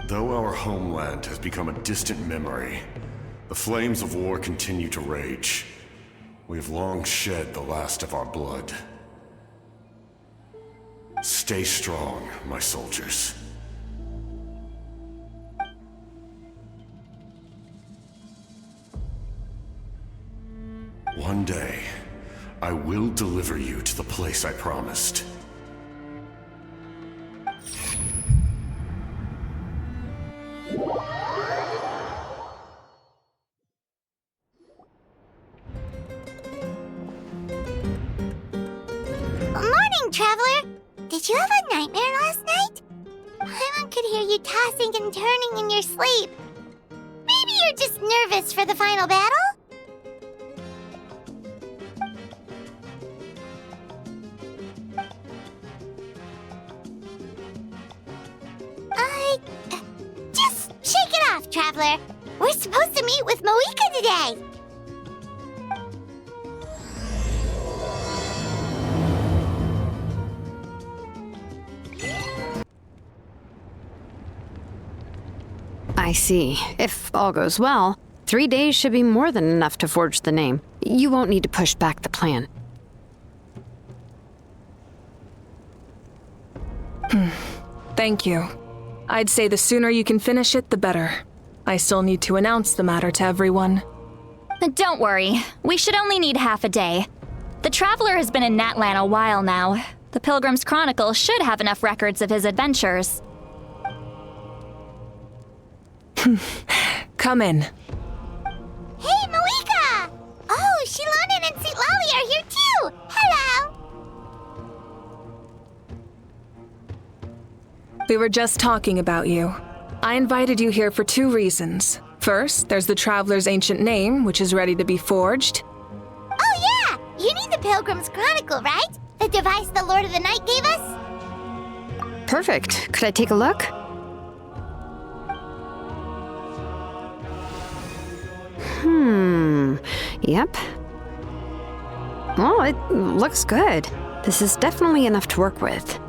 Though our homeland has become a distant memory, the flames of war continue to rage. We have long shed the last of our blood. Stay strong, my soldiers. One day, I will deliver you to the place I promised. Morning, Traveler! Did you have a nightmare last night? Paimon could hear you tossing and turning in your sleep. Maybe you're just nervous for the final battle? Just shake it off, Traveler. We're supposed to meet with Moika today. I see. If all goes well, 3 days should be more than enough to forge the name. You won't need to push back the plan. Thank you. I'd say the sooner you can finish it, the better. I still need to announce the matter to everyone. Don't worry. We should only need half a day. The Traveler has been in Natlan a while now. The Pilgrim's Chronicle should have enough records of his adventures. Come in. Hey, Moika! Oh, Shilonen and St. Lolly are here too! Hello! We were just talking about you. I invited you here for 2 reasons. First, there's the Traveler's ancient name, which is ready to be forged. Oh yeah! You need the Pilgrim's Chronicle, right? The device the Lord of the Night gave us? Perfect. Could I take a look? Yep. Well, it looks good. This is definitely enough to work with.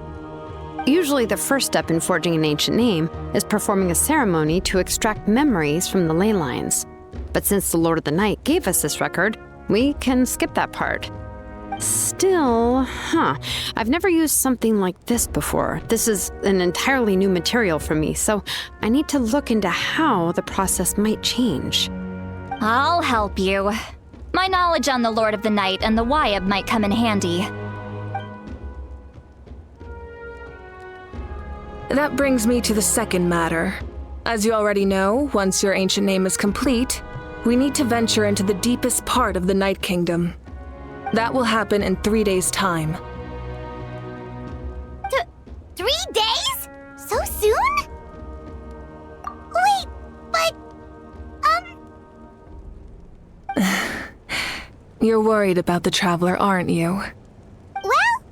Usually the first step in forging an ancient name is performing a ceremony to extract memories from the ley lines. But since the Lord of the Night gave us this record, we can skip that part. Still, I've never used something like this before. This is an entirely new material for me, so I need to look into how the process might change. I'll help you. My knowledge on the Lord of the Night and the Wyab might come in handy. That brings me to the second matter. As you already know, once your ancient name is complete, we need to venture into the deepest part of the Night Kingdom. That will happen in 3 days' time. 3 days? So soon? Wait, but... You're worried about the Traveler, aren't you? Well,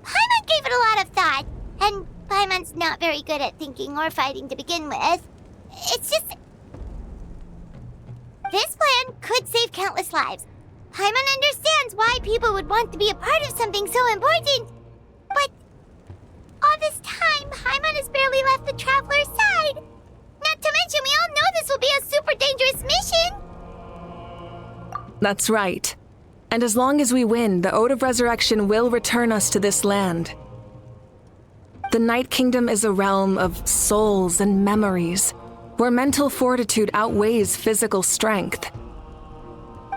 Paimon gave it a lot of thought, and Paimon's not very good at thinking or fighting to begin with. It's just... This plan could save countless lives. Paimon understands why people would want to be a part of something so important. But all this time, Paimon has barely left the Traveler's side. Not to mention, we all know this will be a super dangerous mission. That's right. And as long as we win, the Ode of Resurrection will return us to this land. The Night Kingdom is a realm of souls and memories, where mental fortitude outweighs physical strength.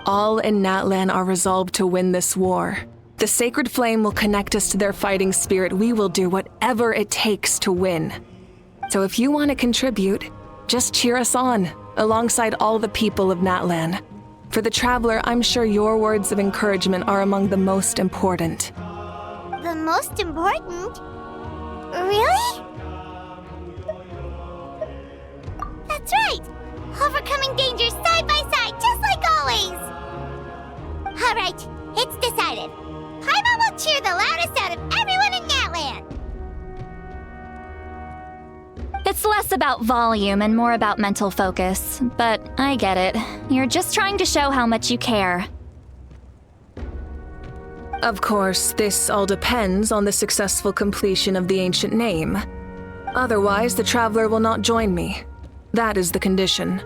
All in Natlan are resolved to win this war. The sacred flame will connect us to their fighting spirit. We will do whatever it takes to win. So if you want to contribute, just cheer us on, alongside all the people of Natlan. For the Traveler, I'm sure your words of encouragement are among the most important. The most important? Really? That's right! Overcoming dangers side by side, just like always! Alright, it's decided. Paimon will cheer the loudest out of everyone in Natlan! It's less about volume and more about mental focus, but I get it. You're just trying to show how much you care. Of course, this all depends on the successful completion of the ancient name. Otherwise, the Traveler will not join me. That is the condition.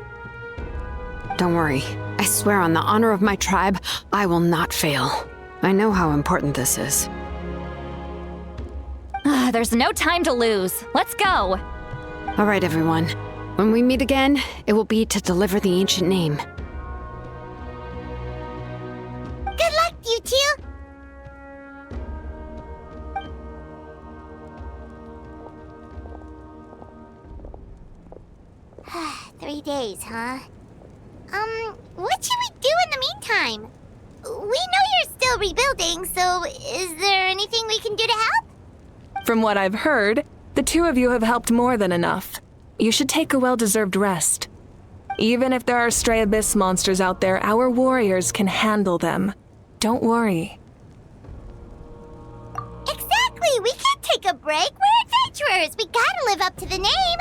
Don't worry. I swear on the honor of my tribe, I will not fail. I know how important this is. There's no time to lose. Let's go. All right, everyone. When we meet again, it will be to deliver the ancient name. Good luck, you two! Three days, huh? What should we do in the meantime? We know you're still rebuilding, so is there anything we can do to help? From what I've heard, the two of you have helped more than enough. You should take a well-deserved rest. Even if there are stray abyss monsters out there, our warriors can handle them. Don't worry. Exactly! We can't take a break! We're adventurers! We gotta live up to the name!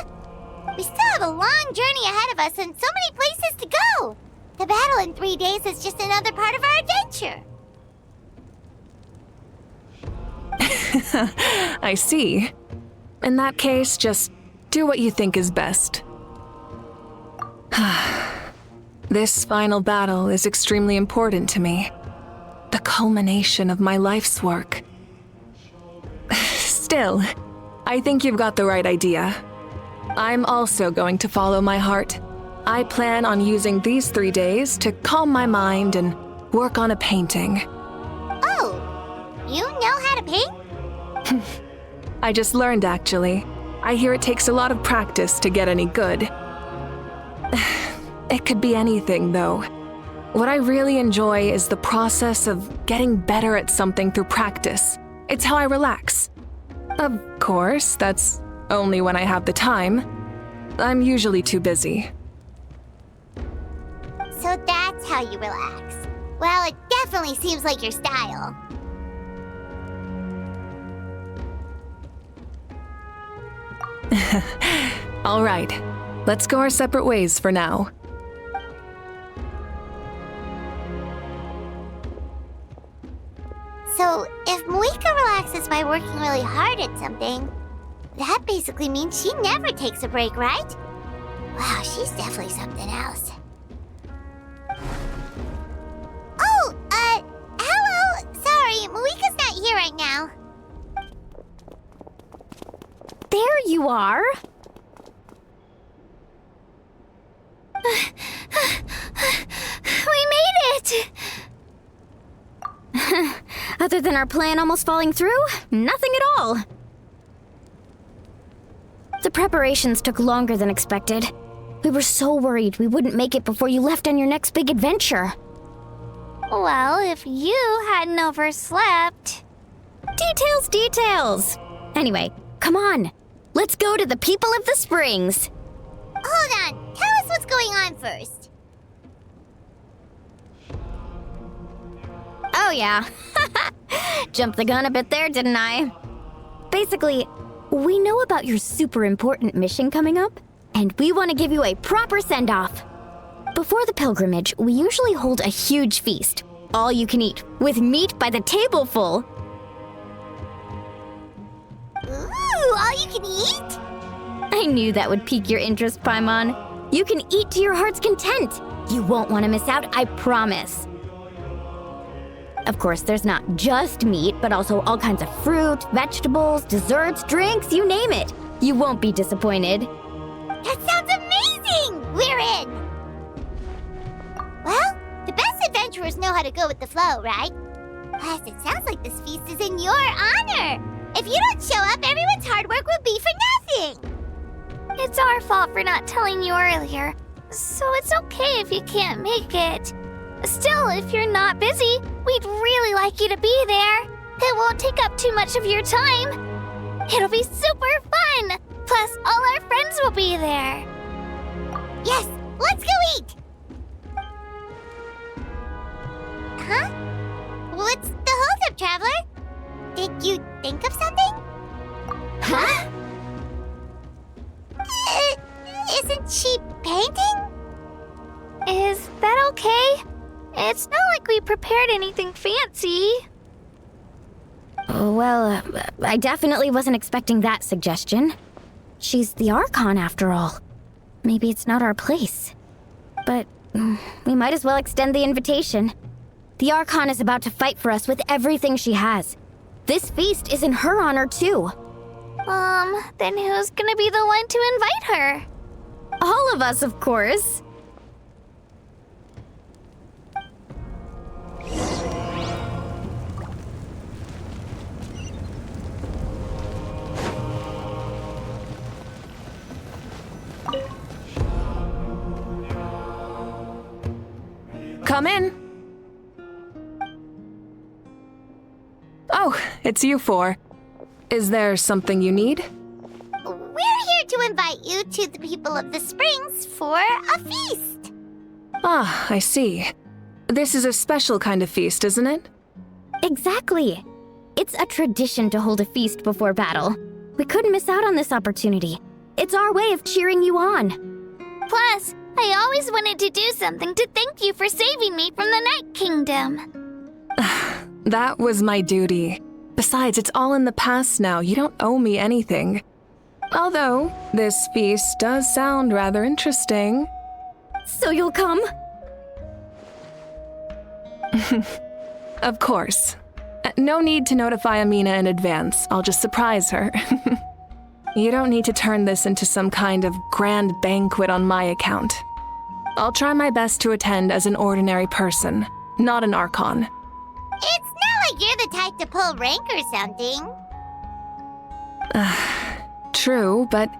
We still have a long journey ahead of us and so many places to go! The battle in 3 days is just another part of our adventure! I see. In that case, just do what you think is best. This final battle is extremely important to me. The culmination of my life's work. Still, I think you've got the right idea. I'm also going to follow my heart. I plan on using these 3 days to calm my mind and work on a painting. Oh, you know how to paint? I just learned, actually. I hear it takes a lot of practice to get any good. It could be anything, though. What I really enjoy is the process of getting better at something through practice. It's how I relax. Of course, that's only when I have the time. I'm usually too busy. So that's how you relax. Well, it definitely seems like your style. All right, let's go our separate ways for now. So, if Moika relaxes by working really hard at something, that basically means she never takes a break, right? Wow, she's definitely something else. Oh, hello! Sorry, Moika's not here right now. There you are. We made it! Other than our plan almost falling through, nothing at all. The preparations took longer than expected. We were so worried we wouldn't make it before you left on your next big adventure. Well, if you hadn't overslept... Details! Anyway, come on. Let's go to the people of the springs. Hold on, tell us what's going on first. Oh yeah. Jumped the gun a bit there, didn't I? Basically, we know about your super important mission coming up, and we want to give you a proper send-off. Before the pilgrimage, we usually hold a huge feast, all you can eat, with meat by the tableful. Ooh, all you can eat? I knew that would pique your interest, Paimon. You can eat to your heart's content. You won't want to miss out, I promise. Of course, there's not just meat, but also all kinds of fruit, vegetables, desserts, drinks, you name it. You won't be disappointed. That sounds amazing! We're in! Well, the best adventurers know how to go with the flow, right? Plus, it sounds like this feast is in your honor! If you don't show up, everyone's hard work will be for nothing! It's our fault for not telling you earlier, so it's okay if you can't make it. Still, if you're not busy, we'd really like you to be there. It won't take up too much of your time. It'll be super fun! Plus, all our friends will be there. Yes, let's go eat! Huh? What's the holdup, Traveler? Did you think of something? Huh? Isn't she painting? Is that okay? It's not like we prepared anything fancy. Well, I definitely wasn't expecting that suggestion. She's the Archon after all. Maybe it's not our place. But we might as well extend the invitation. The Archon is about to fight for us with everything she has. This feast is in her honor too. Then who's gonna be the one to invite her? All of us, of course. Come in. Oh, it's you four. Is there something you need? We're here to invite you to the people of the Springs for a feast. Ah, I see. This is a special kind of feast, isn't it? Exactly. It's a tradition to hold a feast before battle. We couldn't miss out on this opportunity. It's our way of cheering you on. Plus, I always wanted to do something to thank you for saving me from the Night Kingdom. That was my duty. Besides, it's all in the past now. You don't owe me anything. Although, this feast does sound rather interesting. So you'll come? Of course. No need to notify Amina in advance. I'll just surprise her. You don't need to turn this into some kind of grand banquet on my account. I'll try my best to attend as an ordinary person, not an Archon. It's not like you're the type to pull rank or something. True, but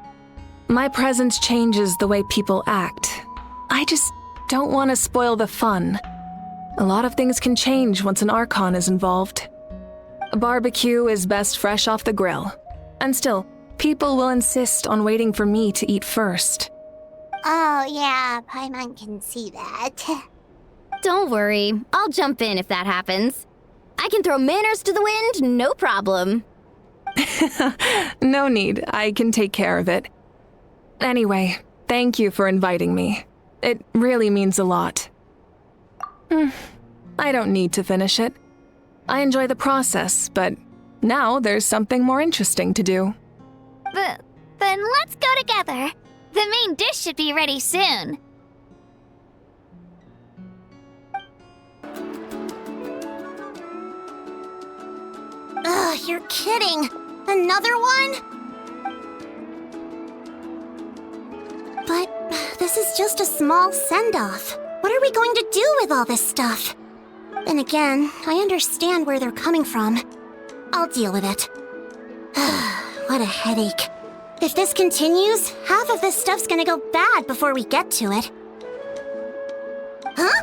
my presence changes the way people act. I just don't want to spoil the fun. A lot of things can change once an Archon is involved. A barbecue is best fresh off the grill. And still, people will insist on waiting for me to eat first. Oh yeah, Paimon can see that. Don't worry. I'll jump in if that happens. I can throw manners to the wind, no problem. No need. I can take care of it. Anyway, thank you for inviting me. It really means a lot. I don't need to finish it. I enjoy the process, but now there's something more interesting to do. Then let's go together. The main dish should be ready soon. Ugh, you're kidding. Another one? But this is just a small send-off. What are we going to do with all this stuff? And again, I understand where they're coming from. I'll deal with it. What a headache. If this continues, half of this stuff's gonna go bad before we get to it. Huh?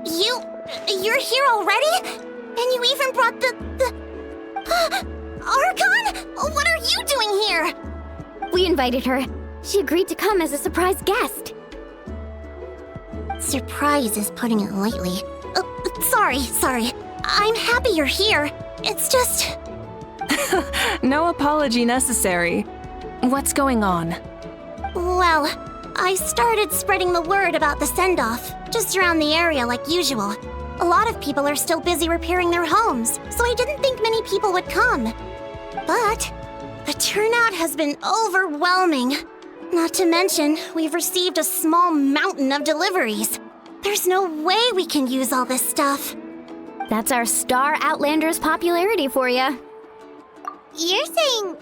You're here already? And you even brought the Archon? What are you doing here? We invited her. She agreed to come as a surprise guest. Surprise is putting it lightly. Sorry. I'm happy you're here. It's just... No apology necessary. What's going on? Well, I started spreading the word about the send-off, just around the area like usual. A lot of people are still busy repairing their homes, so I didn't think many people would come. But the turnout has been overwhelming. Not to mention, we've received a small mountain of deliveries. There's no way we can use all this stuff. That's our Star Outlander's popularity for you. You're saying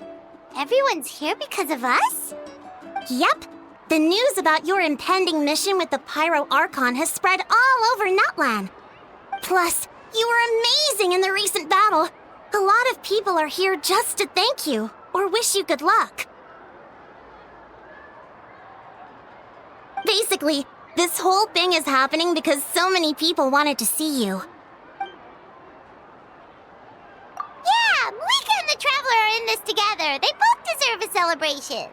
everyone's here because of us? Yep. The news about your impending mission with the Pyro Archon has spread all over Nutland. Plus, you were amazing in the recent battle. A lot of people are here just to thank you or wish you good luck. Basically, this whole thing is happening because so many people wanted to see you. Yeah, Malika and the Traveler are in this together. They both deserve a celebration.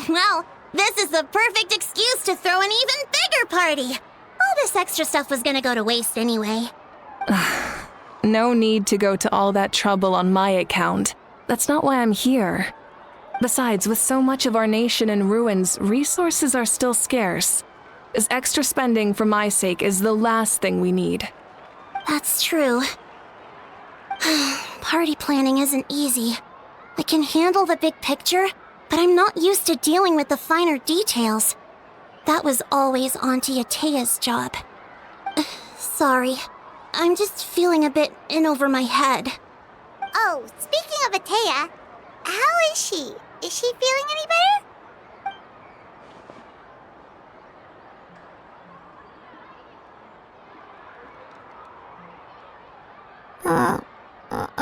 Well, this is the perfect excuse to throw an even bigger party. All this extra stuff was gonna go to waste anyway. No need to go to all that trouble on my account. That's not why I'm here. Besides, with so much of our nation in ruins, resources are still scarce. This extra spending for my sake is the last thing we need. That's true. Party planning isn't easy. I can handle the big picture, but I'm not used to dealing with the finer details. That was always Auntie Atea's job. Sorry, I'm just feeling a bit in over my head. Oh, speaking of Atea, how is she? Is she feeling any better?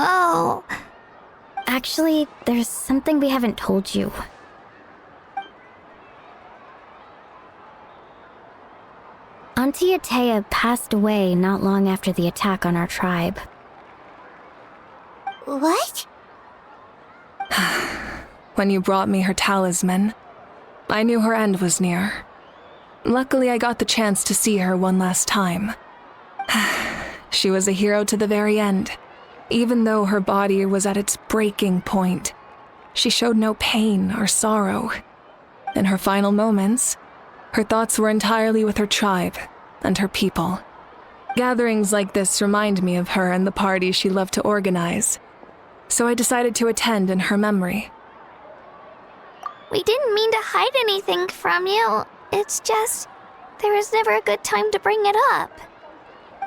Oh. Actually, there's something we haven't told you. Auntie Atea passed away not long after the attack on our tribe. What? When you brought me her talisman, I knew her end was near. Luckily, I got the chance to see her one last time. She was a hero to the very end. Even though her body was at its breaking point, she showed no pain or sorrow. In her final moments, her thoughts were entirely with her tribe and her people. Gatherings like this remind me of her and the parties she loved to organize, so I decided to attend in her memory. We didn't mean to hide anything from you. It's just, there was never a good time to bring it up.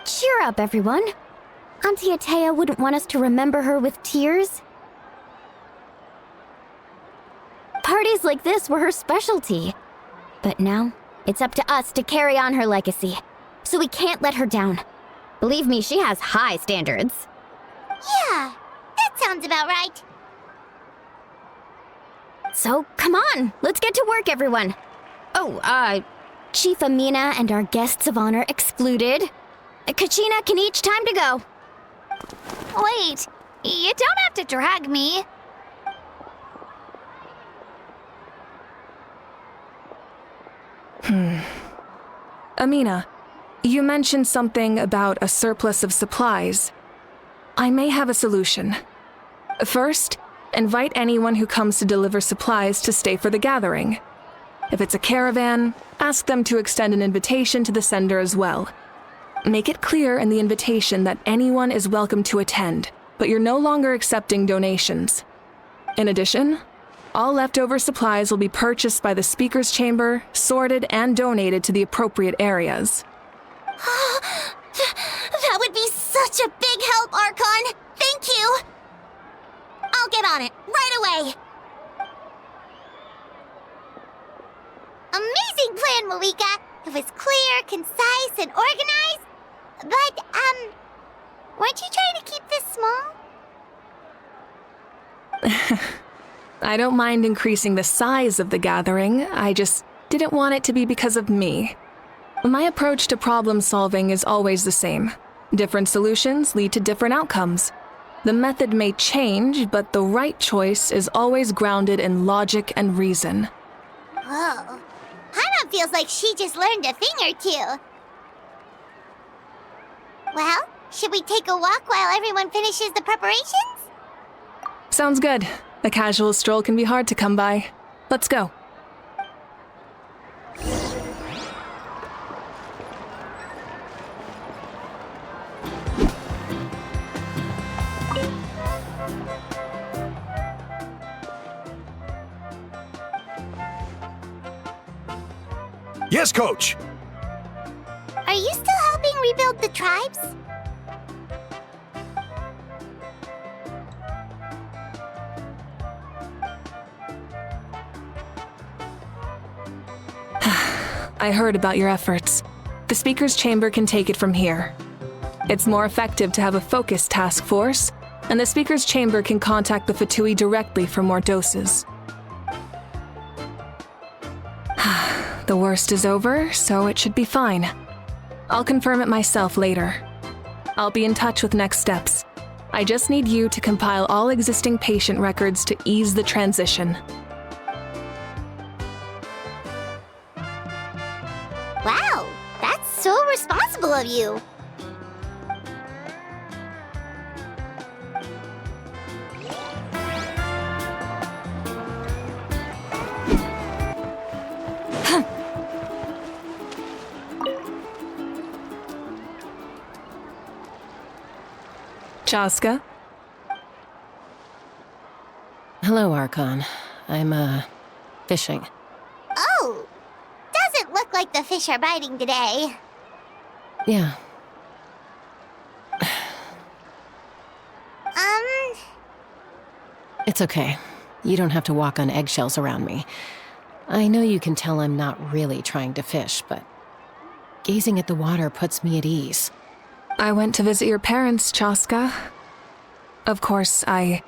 Cheer up, everyone. Auntie Atea wouldn't want us to remember her with tears. Parties like this were her specialty. But now, it's up to us to carry on her legacy. So we can't let her down. Believe me, she has high standards. Yeah, that sounds about right. So, come on, let's get to work, everyone. Oh, Chief Amina and our guests of honor excluded. Kachina can each time to go. Wait, you don't have to drag me. Amina, you mentioned something about a surplus of supplies. I may have a solution. First, invite anyone who comes to deliver supplies to stay for the gathering. If it's a caravan, ask them to extend an invitation to the sender as well. Make it clear in the invitation that anyone is welcome to attend, but you're no longer accepting donations. In addition, all leftover supplies will be purchased by the speaker's chamber, sorted, and donated to the appropriate areas. That would be such a big help, Archon. Thank you. I'll get on it right away. Amazing plan, Malika. It was clear, concise, and organized. But, weren't you trying to keep this small? I don't mind increasing the size of the gathering, I just didn't want it to be because of me. My approach to problem solving is always the same. Different solutions lead to different outcomes. The method may change, but the right choice is always grounded in logic and reason. Whoa. Hana feels like she just learned a thing or two. Well, should we take a walk while everyone finishes the preparations? Sounds good. A casual stroll can be hard to come by. Let's go. Yes, Coach! Are you still helping rebuild the tribes? I heard about your efforts. The speaker's chamber can take it from here. It's more effective to have a focused task force, and the speaker's chamber can contact the Fatui directly for more doses. The worst is over, so it should be fine. I'll confirm it myself later. I'll be in touch with next steps. I just need you to compile all existing patient records to ease the transition. Wow, that's so responsible of you. Chaska? Hello, Archon. I'm, fishing. Oh, doesn't look like the fish are biting today. Yeah. It's okay. You don't have to walk on eggshells around me. I know you can tell I'm not really trying to fish, but gazing at the water puts me at ease. I went to visit your parents, Chaska. Of course, I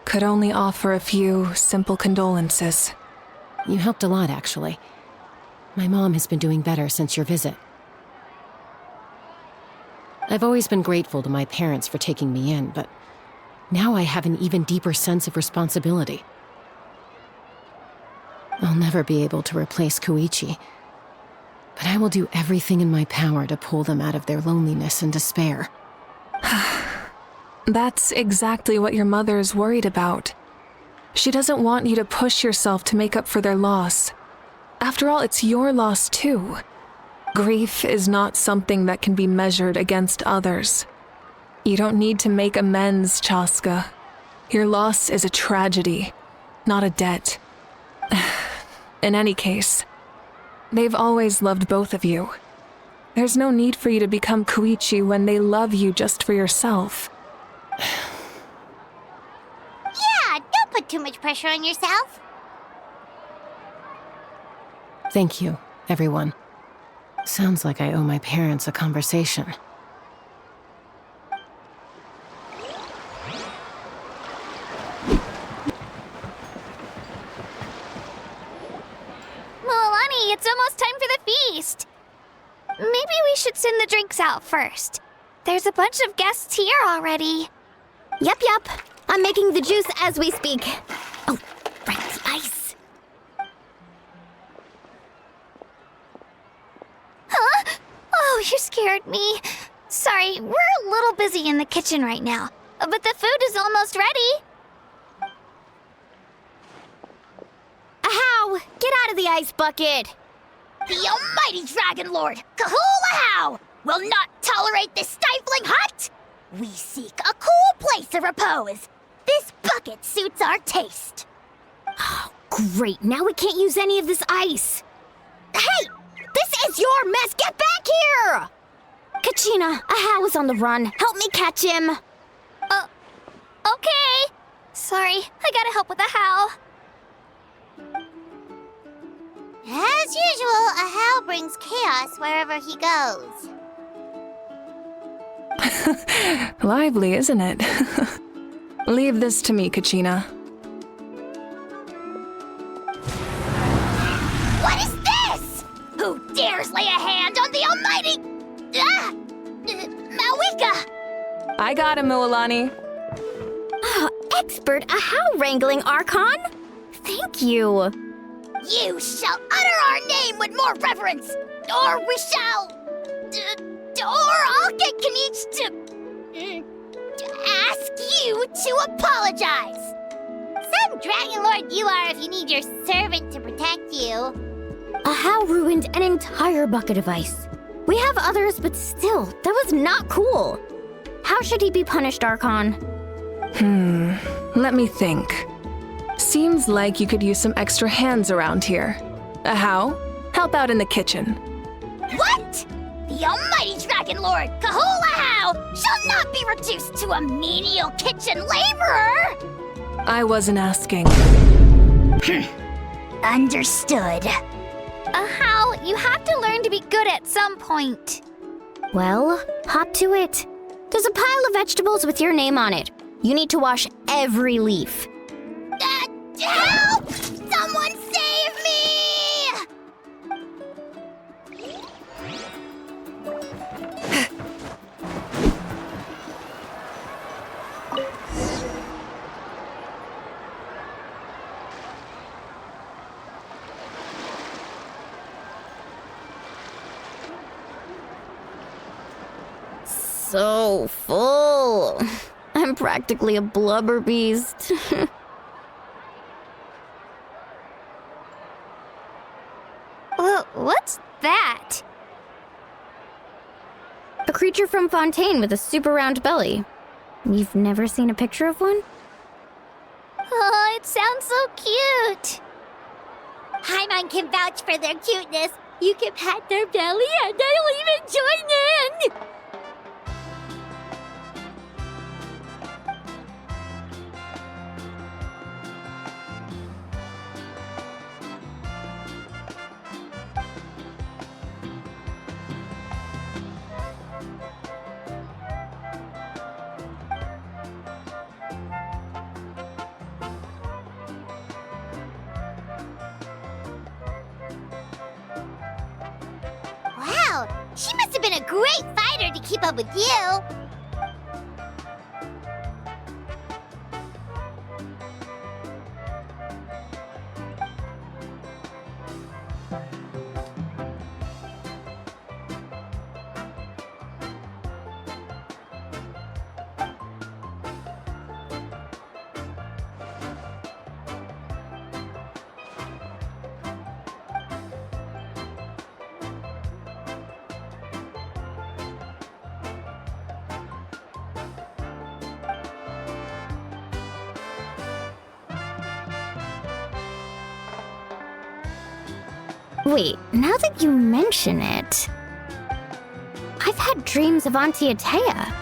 could only offer a few simple condolences. You helped a lot, actually. My mom has been doing better since your visit. I've always been grateful to my parents for taking me in, but now I have an even deeper sense of responsibility. I'll never be able to replace Koichi, but I will do everything in my power to pull them out of their loneliness and despair. That's exactly what your mother is worried about. She doesn't want you to push yourself to make up for their loss. After all, it's your loss too. Grief is not something that can be measured against others. You don't need to make amends, Chaska. Your loss is a tragedy, not a debt. In any case, they've always loved both of you. There's no need for you to become Koichi when they love you just for yourself. Yeah, don't put too much pressure on yourself. Thank you, everyone. Sounds like I owe my parents a conversation. Milani, it's almost time for the feast. Maybe we should send the drinks out first. There's a bunch of guests here already. Yep. I'm making the juice as we speak. Oh, right, the ice. Huh? Oh, you scared me. Sorry, we're a little busy in the kitchen right now, but the food is almost ready. Ahow! Get out of the ice bucket! The almighty Dragon Lord, Kahulahau, will not tolerate this stifling hut. We seek a cool place of repose. This bucket suits our taste. Oh, great. Now we can't use any of this ice. Hey! This is your mess! Get back here! Kachina, Ahow is on the run. Help me catch him. Okay. Sorry, I gotta help with the how. As usual, Ahow brings chaos wherever he goes. Lively, isn't it? Leave this to me, Kachina. What is this? Who dares lay a hand on the almighty... Mawika? I got him, Mualani. Expert Ahow wrangling, Archon. Thank you. You shall utter our name with more reverence, or we shall... or I'll get Kanich to ask you to apologize. Some Dragon Lord you are if you need your servant to protect you. Ahow ruined an entire bucket of ice. We have others, but still, that was not cool. How should he be punished, Archon? Let me think. Seems like you could use some extra hands around here. Ahow, help out in the kitchen. What? The almighty Dragon Lord, Kahulahau, shall not be reduced to a menial kitchen laborer! I wasn't asking. Understood. How? You have to learn to be good at some point. Well, hop to it. There's a pile of vegetables with your name on it. You need to wash every leaf. Help! Someone save me! So full. I'm practically a blubber beast. What's that? A creature from Fontaine with a super round belly. You've never seen a picture of one? Oh, That sounds so cute. Paimon can vouch for their cuteness. You can pat their belly and they'll even join in. Wow, she must have been a great fighter to keep up with you. Wait, now that you mention it, I've had dreams of Auntie Atea.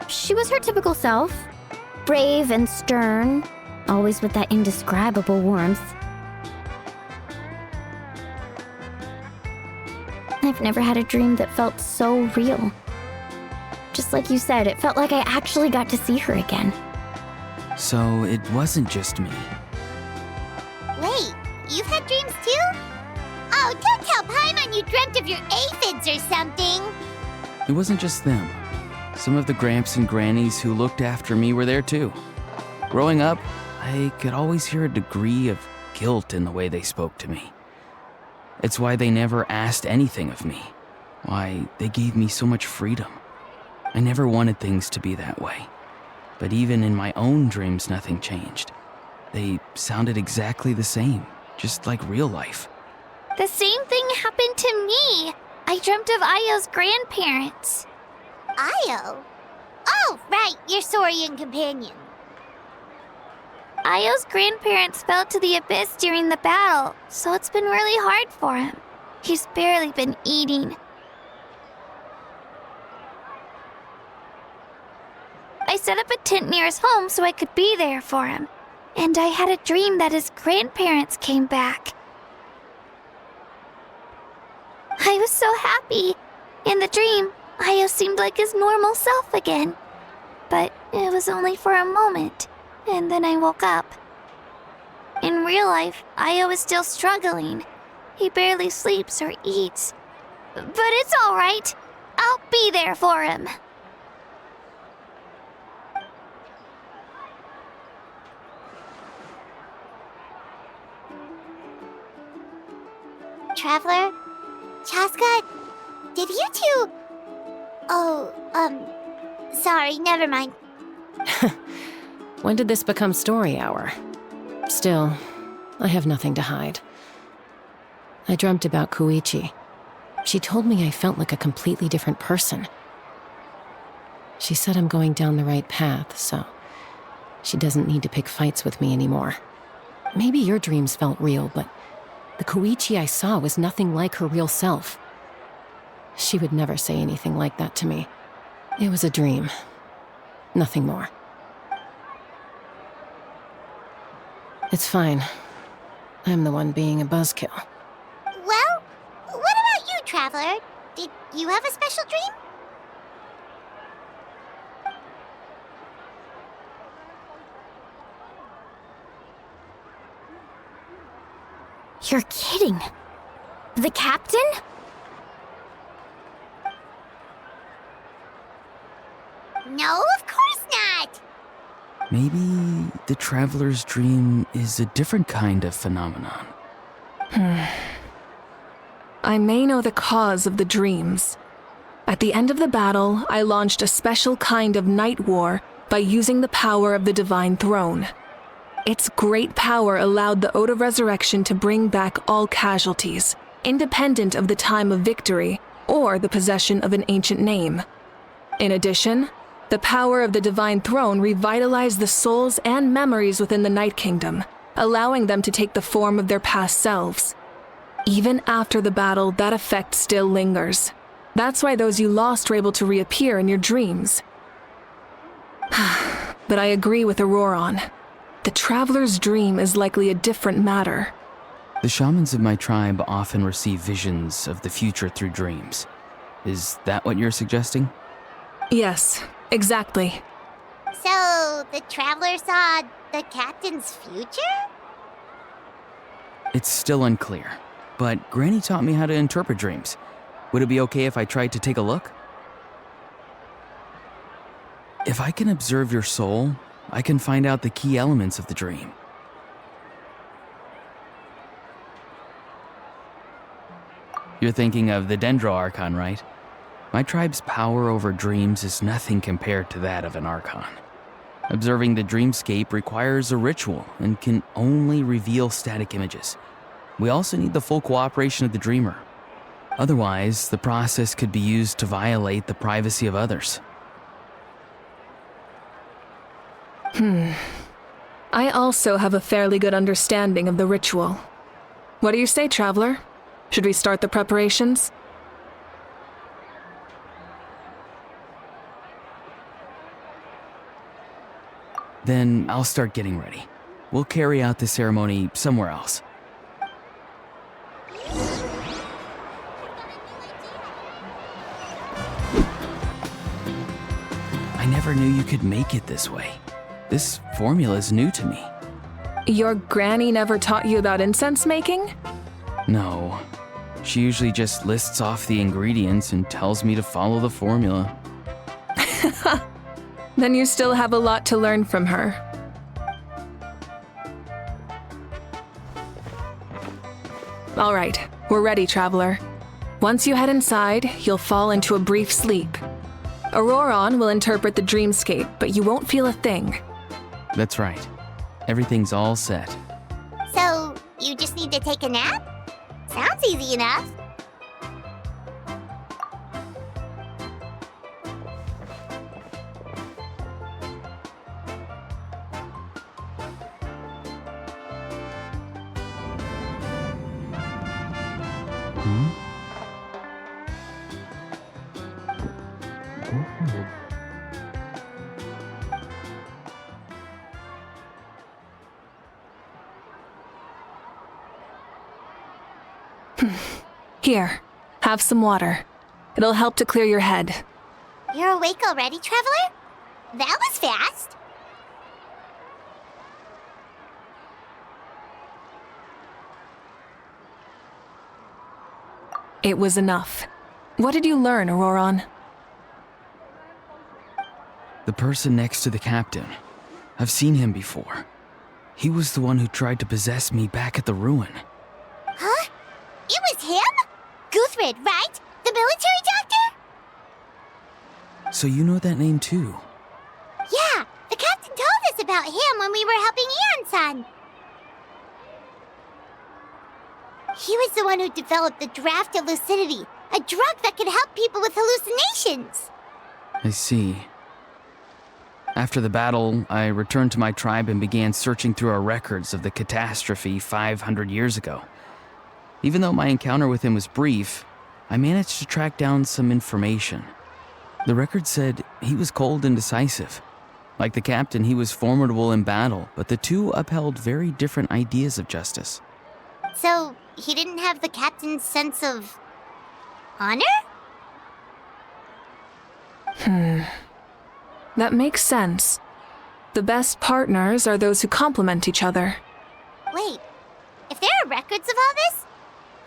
She was her typical self, brave and stern, always with that indescribable warmth. I've never had a dream that felt so real. Just like you said, it felt like I actually got to see her again. So it wasn't just me. Wait, you've had dreams too? Oh, don't tell Paimon you dreamt of your aphids or something. It wasn't just them. Some of the Gramps and Grannies who looked after me were there too. Growing up, I could always hear a degree of guilt in the way they spoke to me. It's why they never asked anything of me. Why they gave me so much freedom. I never wanted things to be that way. But even in my own dreams, nothing changed. They sounded exactly the same, just like real life. The same thing happened to me. I dreamt of Io's grandparents. Io? Oh, right, your Saurian companion. Io's grandparents fell to the abyss during the battle, so it's been really hard for him. He's barely been eating. I set up a tent near his home so I could be there for him. And I had a dream that his grandparents came back. I was so happy. In the dream, Io seemed like his normal self again. But it was only for a moment, and then I woke up. In real life, Io is still struggling. He barely sleeps or eats. But it's all right. I'll be there for him. Traveler? Chaska? Did you two... Oh, sorry, never mind. When did this become story hour? Still, I have nothing to hide. I dreamt about Koichi. She told me I felt like a completely different person. She said I'm going down the right path, so she doesn't need to pick fights with me anymore. Maybe your dreams felt real, but the Koichi I saw was nothing like her real self. She would never say anything like that to me. It was a dream. Nothing more. It's fine. I'm the one being a buzzkill. Well, what about you, Traveler? Did you have a special dream? You're kidding. The captain? No, of course not! Maybe the traveler's dream is a different kind of phenomenon. I may know the cause of the dreams. At the end of the battle, I launched a special kind of night war by using the power of the Divine Throne. Its great power allowed the Ode of Resurrection to bring back all casualties, independent of the time of victory or the possession of an ancient name. In addition, The power of the Divine Throne revitalized the souls and memories within the Night Kingdom, allowing them to take the form of their past selves. Even after the battle, that effect still lingers. That's why those you lost were able to reappear in your dreams. But I agree with Auroron. The Traveler's dream is likely a different matter. The shamans of my tribe often receive visions of the future through dreams. Is that what you're suggesting? Yes, exactly. So, the Traveler saw the captain's future? It's still unclear, but Granny taught me how to interpret dreams. Would it be okay if I tried to take a look? If I can observe your soul, I can find out the key elements of the dream. You're thinking of the Dendro Archon, right? My tribe's power over dreams is nothing compared to that of an Archon. Observing the dreamscape requires a ritual and can only reveal static images. We also need the full cooperation of the dreamer. Otherwise, the process could be used to violate the privacy of others. I also have a fairly good understanding of the ritual. What do you say, Traveler? Should we start the preparations? Then I'll start getting ready. We'll carry out the ceremony somewhere else. I never knew you could make it this way. This formula is new to me. Your granny never taught you about incense making? No. She usually just lists off the ingredients and tells me to follow the formula. Then you still have a lot to learn from her. All right, we're ready, Traveler. Once you head inside, you'll fall into a brief sleep. Auroron will interpret the dreamscape, but you won't feel a thing. That's right. Everything's all set. So, you just need to take a nap? Sounds easy enough. Here, have some water. It'll help to clear your head. You're awake already, Traveler? That was fast. It was enough. What did you learn, Auroron? The person next to the captain. I've seen him before. He was the one who tried to possess me back at the ruin. Huh? It was him? Guthrid, right? The military doctor? So you know that name too? Yeah, the captain told us about him when we were helping Eon-san. He was the one who developed the draft of lucidity, a drug that could help people with hallucinations. I see. After the battle, I returned to my tribe and began searching through our records of the catastrophe 500 years ago. Even though my encounter with him was brief, I managed to track down some information. The record said he was cold and decisive. Like the captain, he was formidable in battle, but the two upheld very different ideas of justice. So, he didn't have the captain's sense of honor? That makes sense. The best partners are those who complement each other. Wait, if there are records of all this,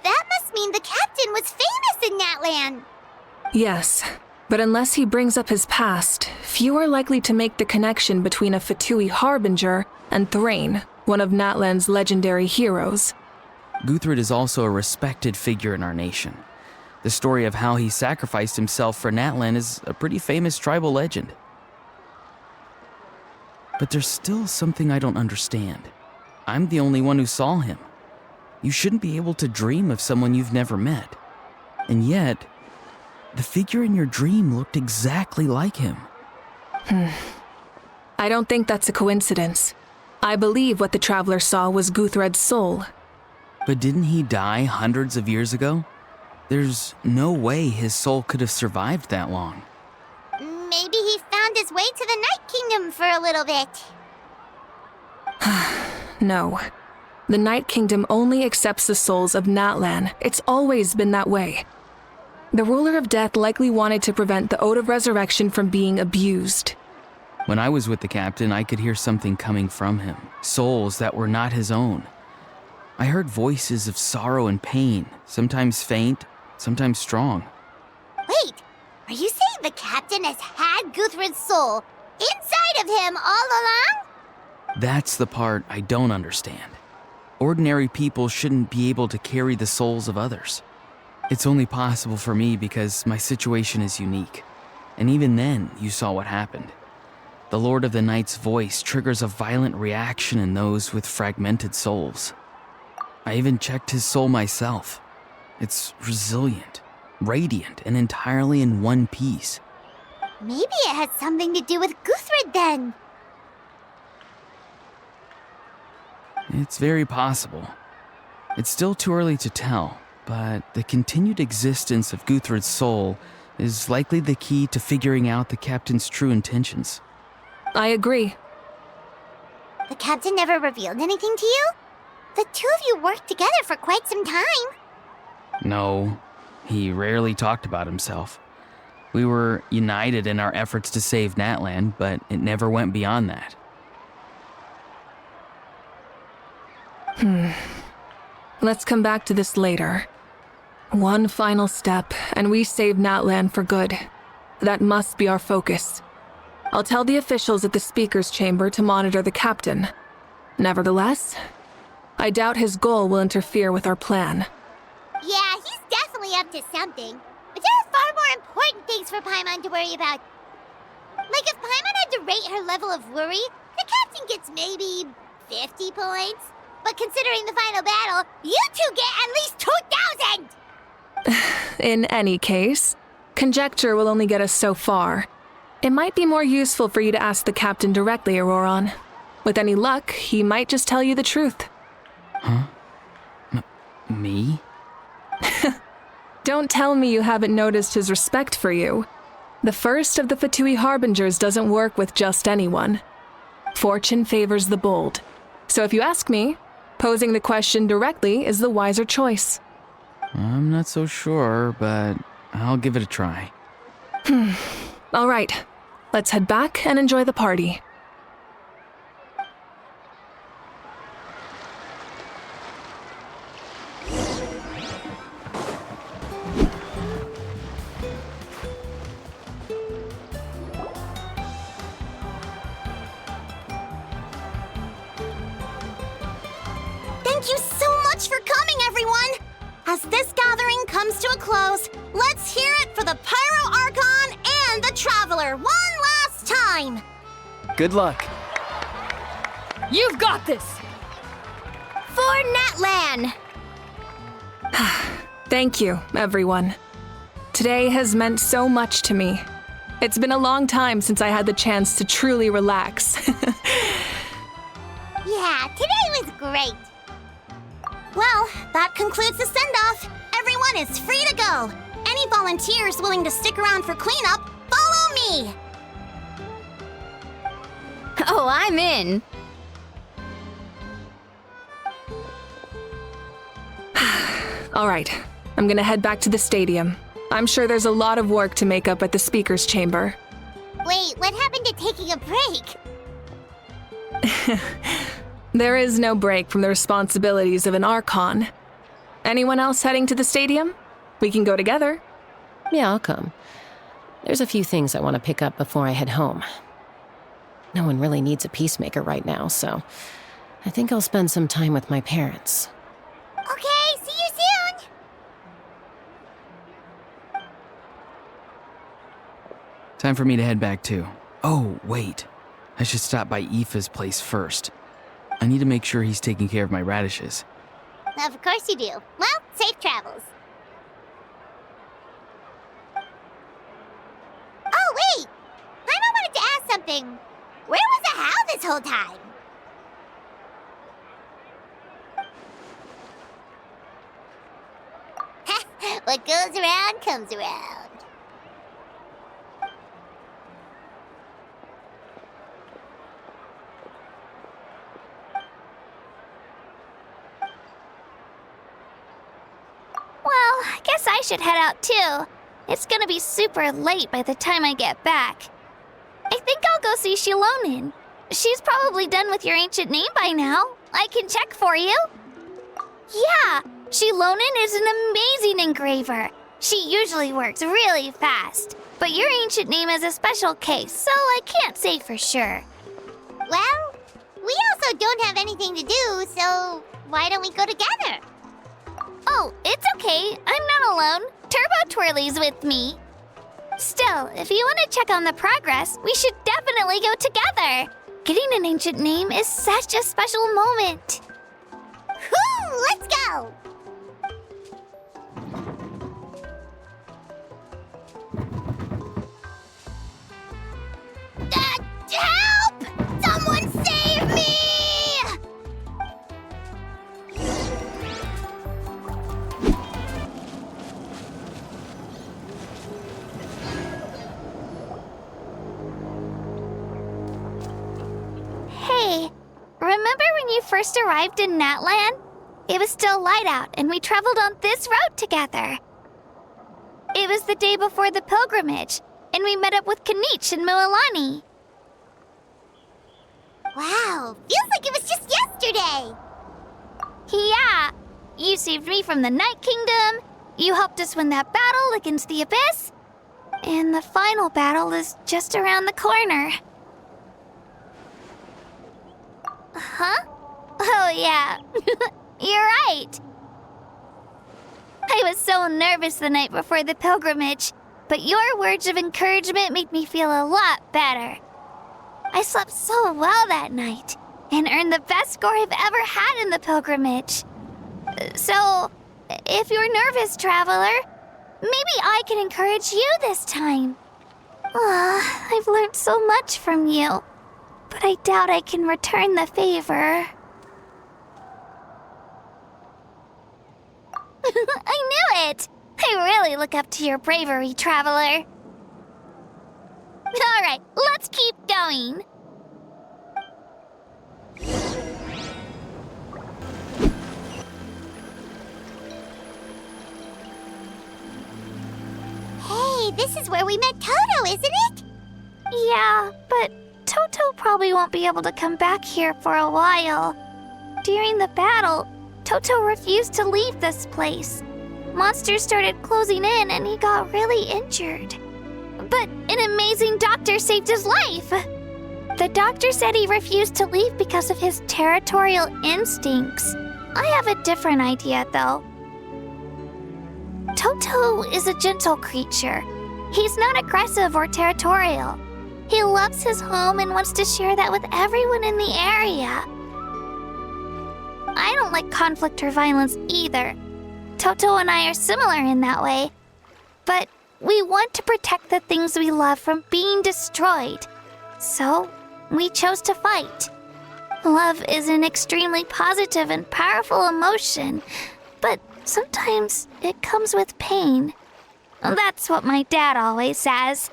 that must mean the captain was famous in that land. Yes, but unless he brings up his past, few are likely to make the connection between a Fatui harbinger and Thrain, one of Natlan's legendary heroes. Guthrid is also a respected figure in our nation. The story of how he sacrificed himself for Natlan is a pretty famous tribal legend. But there's still something I don't understand. I'm the only one who saw him. You shouldn't be able to dream of someone you've never met. And yet, the figure in your dream looked exactly like him. I don't think that's a coincidence. I believe what the Traveler saw was Guthred's soul. But didn't he die hundreds of years ago? There's no way his soul could have survived that long. Maybe he found his way to the Night Kingdom for a little bit. No. The Night Kingdom only accepts the souls of Natlan. It's always been that way. The Ruler of Death likely wanted to prevent the Ode of Resurrection from being abused. When I was with the captain, I could hear something coming from him, souls that were not his own. I heard voices of sorrow and pain, sometimes faint, sometimes strong. Wait, are you saying the captain has had Guthred's soul inside of him all along? That's the part I don't understand. Ordinary people shouldn't be able to carry the souls of others. It's only possible for me because my situation is unique. And even then, you saw what happened. The Lord of the Night's voice triggers a violent reaction in those with fragmented souls. I even checked his soul myself. It's resilient, radiant, and entirely in one piece. Maybe it had something to do with Guthred then. It's very possible. It's still too early to tell, but the continued existence of Guthred's soul is likely the key to figuring out the captain's true intentions. I agree. The captain never revealed anything to you? The two of you worked together for quite some time. No, he rarely talked about himself. We were united in our efforts to save Natlan, but it never went beyond that. Let's come back to this later. One final step, and we save Natlan for good. That must be our focus. I'll tell the officials at the Speaker's Chamber to monitor the captain. Nevertheless, I doubt his goal will interfere with our plan. Yeah, he's definitely up to something. But there are far more important things for Paimon to worry about. Like if Paimon had to rate her level of worry, the captain gets maybe 50 points. But considering the final battle, you two get at least 2,000! In any case, conjecture will only get us so far. It might be more useful for you to ask the captain directly, Auroron. With any luck, he might just tell you the truth. Huh? Me? Don't tell me you haven't noticed his respect for you. The first of the Fatui Harbingers doesn't work with just anyone. Fortune favors the bold. So if you ask me, posing the question directly is the wiser choice. I'm not so sure, but I'll give it a try. All right, let's head back and enjoy the party. Thank you so much for coming, everyone! As this gathering comes to a close, let's hear it for the Pyro Archon and the Traveler one last time! Good luck. You've got this! For Natlan! Thank you, everyone. Today has meant so much to me. It's been a long time since I had the chance to truly relax. Yeah, today was great! Well, that concludes the send-off. Everyone is free to go. Any volunteers willing to stick around for cleanup, follow me! Oh, I'm in! All right, I'm gonna head back to the stadium. I'm sure there's a lot of work to make up at the Speaker's Chamber. Wait, what happened to taking a break? There is no break from the responsibilities of an Archon. Anyone else heading to the stadium? We can go together. Yeah, I'll come. There's a few things I want to pick up before I head home. No one really needs a peacemaker right now, so I think I'll spend some time with my parents. Okay, see you soon! Time for me to head back too. Oh, wait. I should stop by Aoife's place first. I need to make sure he's taking care of my radishes. Of course you do. Well, safe travels. Oh, wait! Paimon wanted to ask something. nothing. Where was the Hal this whole time? What goes around comes around. Well, I guess I should head out too. It's gonna be super late by the time I get back. I think I'll go see Shilonin. She's probably done with your ancient name by now. I can check for you. Yeah, Shilonin is an amazing engraver. She usually works really fast. But your ancient name is a special case, so I can't say for sure. Well, we also don't have anything to do, so why don't we go together? Oh, it's okay. I'm not alone. Turbo Twirly's with me. Still, if you want to check on the progress, we should definitely go together. Getting an ancient name is such a special moment. Whoo! Let's go! Help! Someone save me! Hey, remember when you first arrived in Natlan? It was still light out, and we traveled on this road together. It was the day before the pilgrimage, and we met up with Kanich and Mualani. Wow, feels like it was just yesterday. Yeah, you saved me from the Night Kingdom, you helped us win that battle against the Abyss, and the final battle is just around the corner. Huh? Oh, yeah. You're right. I was so nervous the night before the pilgrimage, but your words of encouragement made me feel a lot better. I slept so well that night and earned the best score I've ever had in the pilgrimage. So, if you're nervous, traveler, maybe I can encourage you this time. I've learned so much from you, but I doubt I can return the favor. I knew it! I really look up to your bravery, traveler. All right, let's keep going. Hey, this is where we met Toto, isn't it? Yeah, but Toto probably won't be able to come back here for a while. During the battle, Toto refused to leave this place. Monsters started closing in and he got really injured. But an amazing doctor saved his life. The doctor said he refused to leave because of his territorial instincts. I have a different idea, though. Toto is a gentle creature. He's not aggressive or territorial. He loves his home and wants to share that with everyone in the area. I don't like conflict or violence either. Toto and I are similar in that way. But we want to protect the things we love from being destroyed. So, we chose to fight. Love is an extremely positive and powerful emotion, but sometimes it comes with pain. That's what my dad always says.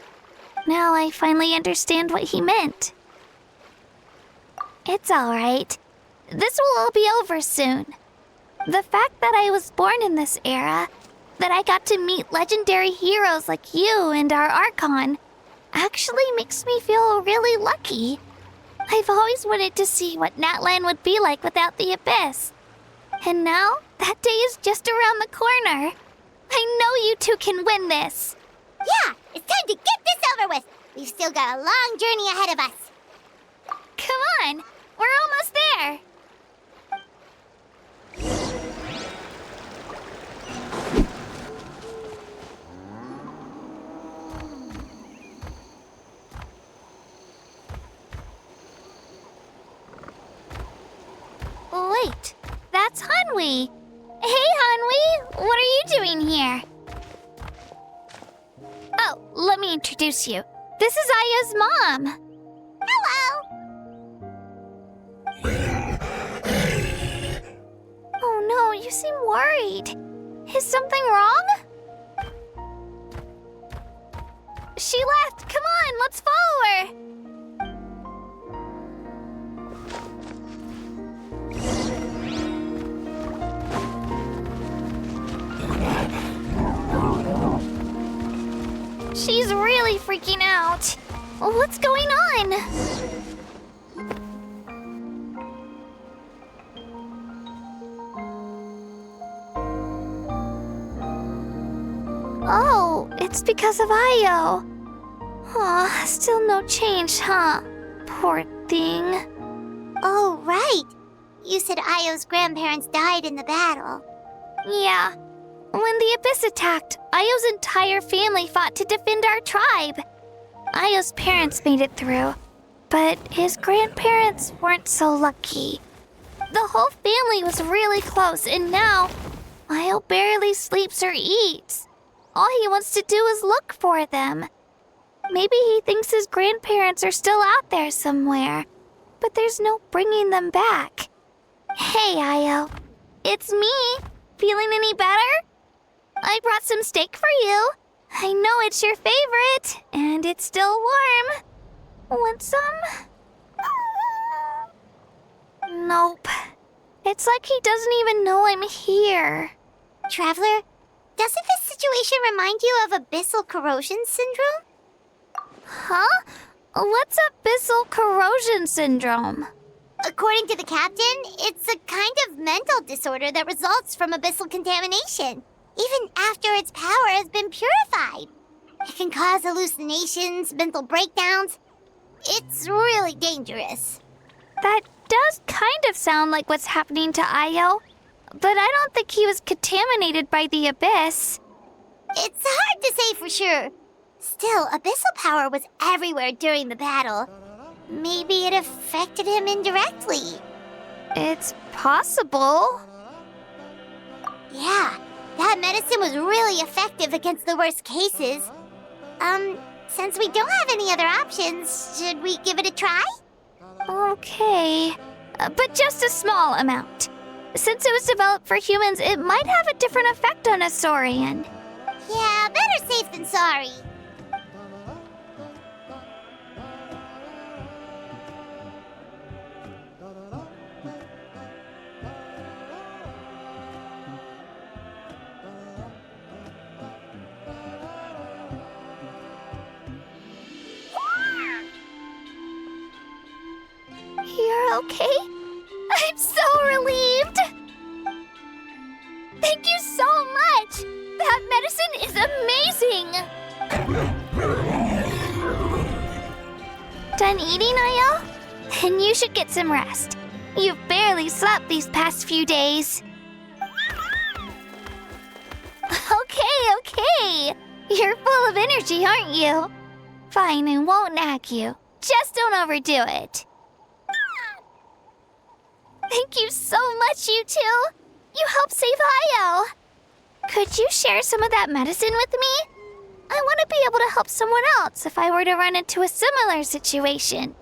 Now I finally understand what he meant. It's all right. This will all be over soon. The fact that I was born in this era, that I got to meet legendary heroes like you and our Archon, actually makes me feel really lucky. I've always wanted to see what Natlan would be like without the Abyss. And now, that day is just around the corner. I know you two can win this. Yeah, it's time to get this over with. We've still got a long journey ahead of us. Come on, we're almost there. Wait, that's Hanwi. Hey, Hanwi, what are you doing here? Oh, let me introduce you. This is Aya's mom. You seem worried. Is something wrong? She left. Come on, let's follow her. She's really freaking out. What's going on? Oh, it's because of Io. Aw, still no change, huh? Poor thing. Oh, right. You said Io's grandparents died in the battle. Yeah. When the Abyss attacked, Io's entire family fought to defend our tribe. Io's parents made it through, but his grandparents weren't so lucky. The whole family was really close, and now Io barely sleeps or eats. All he wants to do is look for them. Maybe he thinks his grandparents are still out there somewhere, but there's no bringing them back. Hey, Io. It's me. Feeling any better? I brought some steak for you. I know it's your favorite, and it's still warm. Want some? Nope. It's like he doesn't even know I'm here. Traveler, doesn't this situation remind you of abyssal corrosion syndrome? Huh? What's abyssal corrosion syndrome? According to the captain, it's a kind of mental disorder that results from abyssal contamination, even after its power has been purified. It can cause hallucinations, mental breakdowns. It's really dangerous. That does kind of sound like what's happening to Io, but I don't think he was contaminated by the Abyss. It's hard to say for sure. Still, abyssal power was everywhere during the battle. Maybe it affected him indirectly. It's possible. Yeah, that medicine was really effective against the worst cases. Since we don't have any other options, should we give it a try? Okay, but just a small amount. Since it was developed for humans, it might have a different effect on a Saurian. Yeah, better safe than sorry. You're okay? I'm so relieved! Thank you so much! That medicine is amazing! Done eating, Io? Then you should get some rest. You've barely slept these past few days. Okay. You're full of energy, aren't you? Fine, I won't nag you. Just don't overdo it. Thank you so much, you two. You helped save Io. Could you share some of that medicine with me? I want to be able to help someone else if I were to run into a similar situation.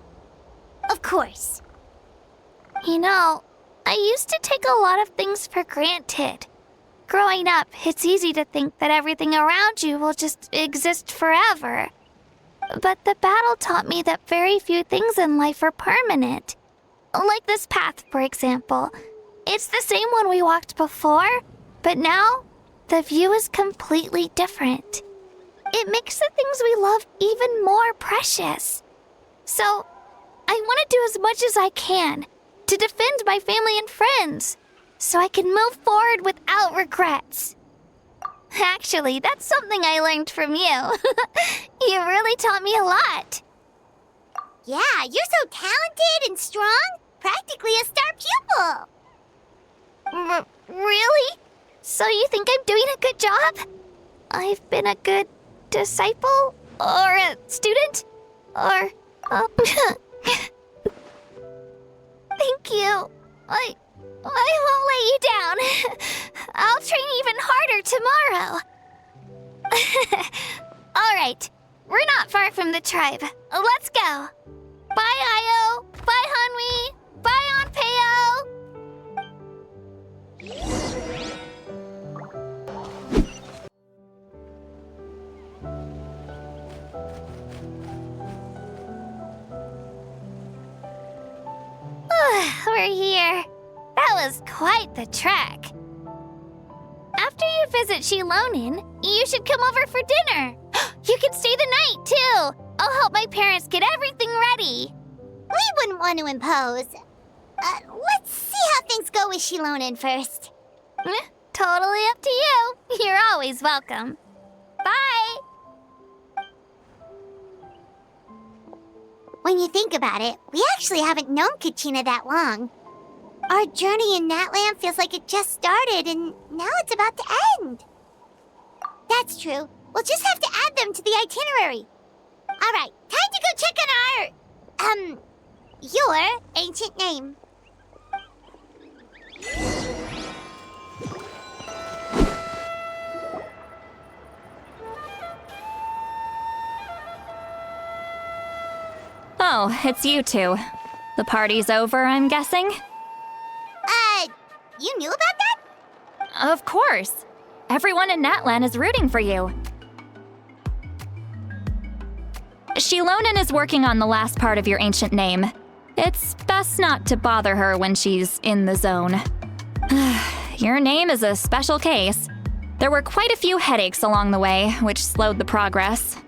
Of course. You know, I used to take a lot of things for granted. Growing up, it's easy to think that everything around you will just exist forever. But the battle taught me that very few things in life are permanent. Like this path, for example. It's the same one we walked before, but now the view is completely different. It makes the things we love even more precious. So, I want to do as much as I can to defend my family and friends, so I can move forward without regrets. Actually, that's something I learned from you. You really taught me a lot. Yeah, you're so talented and strong. Practically a star pupil. Really? So you think I'm doing a good job? I've been a good disciple? Or a student? Or... Thank you. I won't let you down. I'll train even harder tomorrow. All right. We're not far from the tribe. Let's go. Bye, Io. Bye, Hanwi. Bye, Anpeo. you're here. That was quite the trek. After you visit Shilonin, you should come over for dinner. You can stay the night, too. I'll help my parents get everything ready. We wouldn't want to impose. Let's see how things go with Shilonin first. Totally up to you. You're always welcome. Bye. When you think about it, we actually haven't known Kachina that long. Our journey in Natland feels like it just started, and now it's about to end. That's true. We'll just have to add them to the itinerary. All right, time to go check on our, your ancient name. Oh, it's you two. The party's over, I'm guessing? You knew about that? Of course. Everyone in Natlan is rooting for you. Shilonin is working on the last part of your ancient name. It's best not to bother her when she's in the zone. Your name is a special case. There were quite a few headaches along the way, which slowed the progress.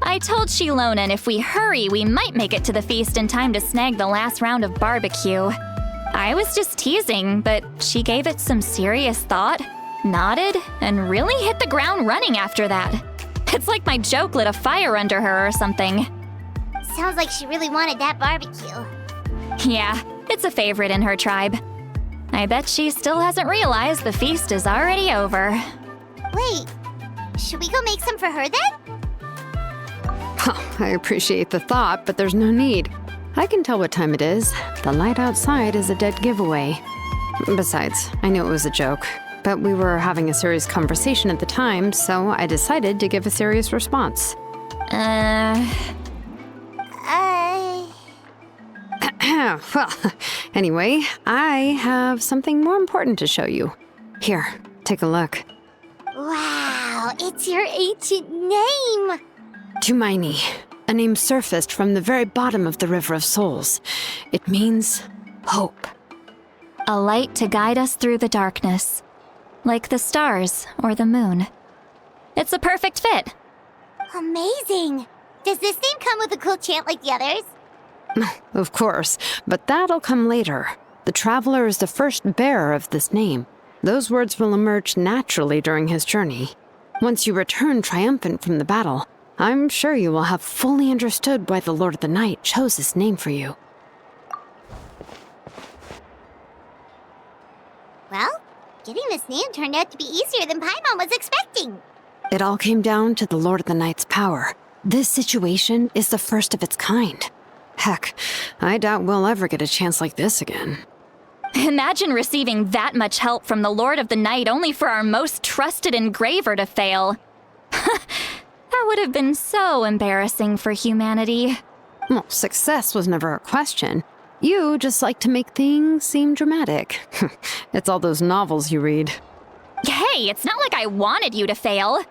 I told Shilonin if we hurry, we might make it to the feast in time to snag the last round of barbecue. I was just teasing, but she gave it some serious thought, nodded, and really hit the ground running after that. It's like my joke lit a fire under her or something. Sounds like she really wanted that barbecue. Yeah, it's a favorite in her tribe. I bet she still hasn't realized the feast is already over. Wait, should we go make some for her then? I appreciate the thought, but there's no need. I can tell what time it is. The light outside is a dead giveaway. Besides, I knew it was a joke, but we were having a serious conversation at the time, so I decided to give a serious response. Well, anyway, I have something more important to show you. Here, take a look. Wow, it's your ancient name! Tumaini, a name surfaced from the very bottom of the River of Souls. It means hope. A light to guide us through the darkness, like the stars or the moon. It's a perfect fit. Amazing! Does this name come with a cool chant like the others? Of course, but that'll come later. The Traveler is the first bearer of this name. Those words will emerge naturally during his journey. Once you return triumphant from the battle, I'm sure you will have fully understood why the Lord of the Night chose this name for you. Well, getting this name turned out to be easier than Paimon was expecting. It all came down to the Lord of the Night's power. This situation is the first of its kind. Heck, I doubt we'll ever get a chance like this again. Imagine receiving that much help from the Lord of the Night only for our most trusted engraver to fail. That would have been so embarrassing for humanity. Well, success was never a question. You just like to make things seem dramatic. It's all those novels you read. Hey, it's not like I wanted you to fail.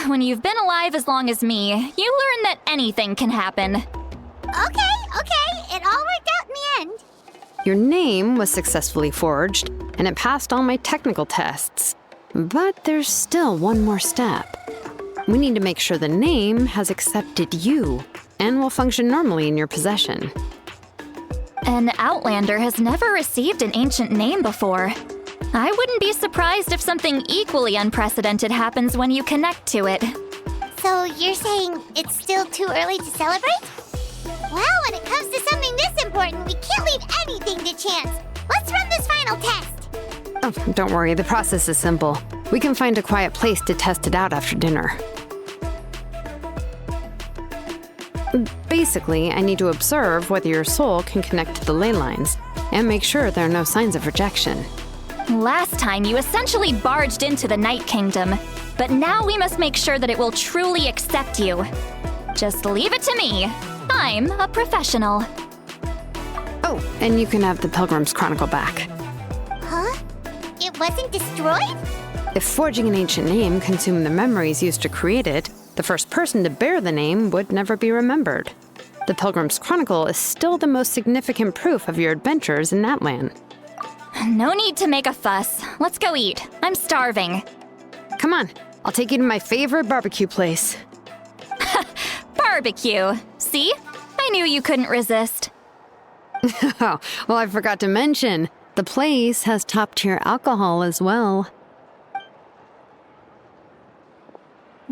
When you've been alive as long as me, you learn that anything can happen. Okay, it all worked out in the end. Your name was successfully forged, and it passed all my technical tests. But there's still one more step. We need to make sure the name has accepted you, and will function normally in your possession. An Outlander has never received an ancient name before. I wouldn't be surprised if something equally unprecedented happens when you connect to it. So you're saying it's still too early to celebrate? Well, when it comes to something this important, we can't leave anything to chance. Let's run this final test. Oh, don't worry, the process is simple. We can find a quiet place to test it out after dinner. Basically, I need to observe whether your soul can connect to the ley lines, and make sure there are no signs of rejection. Last time, you essentially barged into the Night Kingdom, but now we must make sure that it will truly accept you. Just leave it to me. I'm a professional. Oh, and you can have the Pilgrim's Chronicle back. Huh? It wasn't destroyed? If forging an ancient name consumed the memories used to create it, the first person to bear the name would never be remembered. The Pilgrim's Chronicle is still the most significant proof of your adventures in that land. No need to make a fuss. Let's go eat. I'm starving. Come on, I'll take you to my favorite barbecue place. Barbecue. See? I knew you couldn't resist. Oh, well, I forgot to mention, the place has top-tier alcohol as well.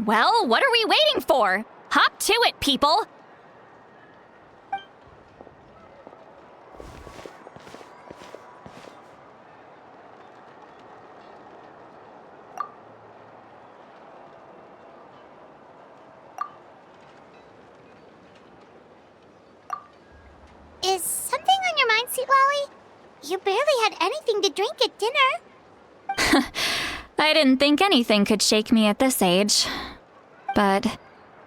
Well, what are we waiting for? Hop to it, people! Is something on your mind, Sweet Lolly? You barely had anything to drink at dinner. I didn't think anything could shake me at this age. But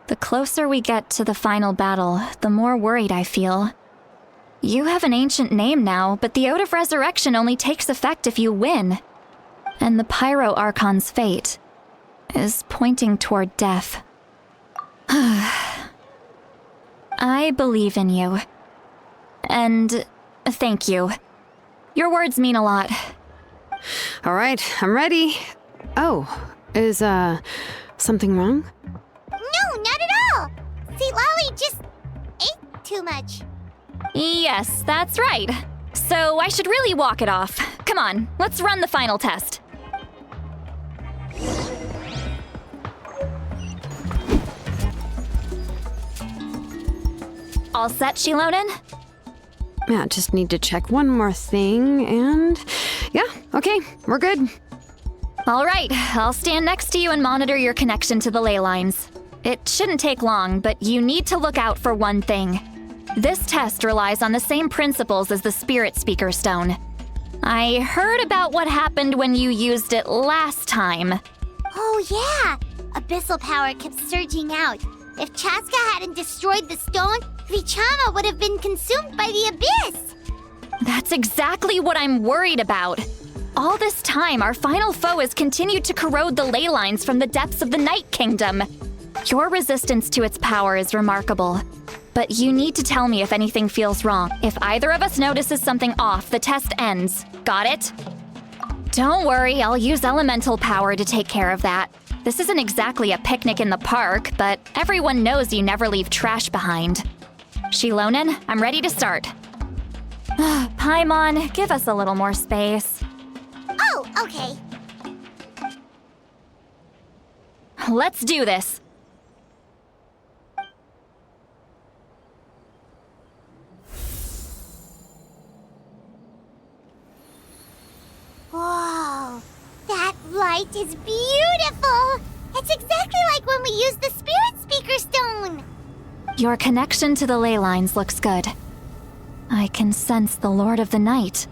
the closer we get to the final battle, the more worried I feel. You have an ancient name now, but the Ode of Resurrection only takes effect if you win. And the Pyro Archon's fate is pointing toward death. I believe in you. And thank you. Your words mean a lot. All right, I'm ready. Oh, is, something wrong? No, not at all. Sweet Lolly just ate too much. Yes, that's right. So I should really walk it off. Come on, let's run the final test. All set, Shilonen? Yeah, just need to check one more thing, and yeah, okay, we're good. All right, I'll stand next to you and monitor your connection to the ley lines. It shouldn't take long, but you need to look out for one thing. This test relies on the same principles as the Spirit Speaker Stone. I heard about what happened when you used it last time. Oh yeah, abyssal power kept surging out. If Chaska hadn't destroyed the stone, Vichama would have been consumed by the abyss. That's exactly what I'm worried about. All this time, our final foe has continued to corrode the ley lines from the depths of the Night Kingdom. Your resistance to its power is remarkable. But you need to tell me if anything feels wrong. If either of us notices something off, the test ends. Got it? Don't worry, I'll use elemental power to take care of that. This isn't exactly a picnic in the park, but everyone knows you never leave trash behind. Shilonen, I'm ready to start. Paimon, give us a little more space. Oh, okay. Let's do this. Whoa, that light is beautiful. It's exactly like when we used the Spirit Speaker Stone. Your connection to the ley lines looks good. I can sense the Lord of the Night.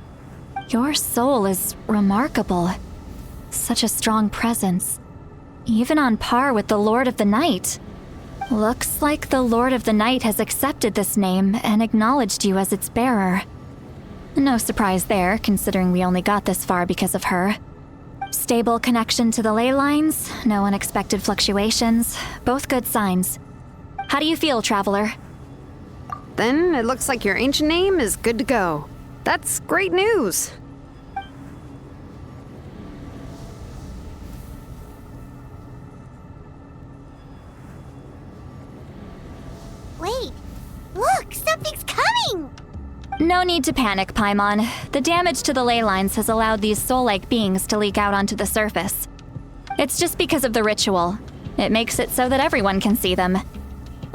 Your soul is remarkable. Such a strong presence. Even on par with the Lord of the Night. Looks like the Lord of the Night has accepted this name and acknowledged you as its bearer. No surprise there, considering we only got this far because of her. Stable connection to the ley lines, no unexpected fluctuations, both good signs. How do you feel, Traveler? Then it looks like your ancient name is good to go. That's great news. Wait, look, something's coming! No need to panic, Paimon. The damage to the ley lines has allowed these soul-like beings to leak out onto the surface. It's just because of the ritual. It makes it so that everyone can see them.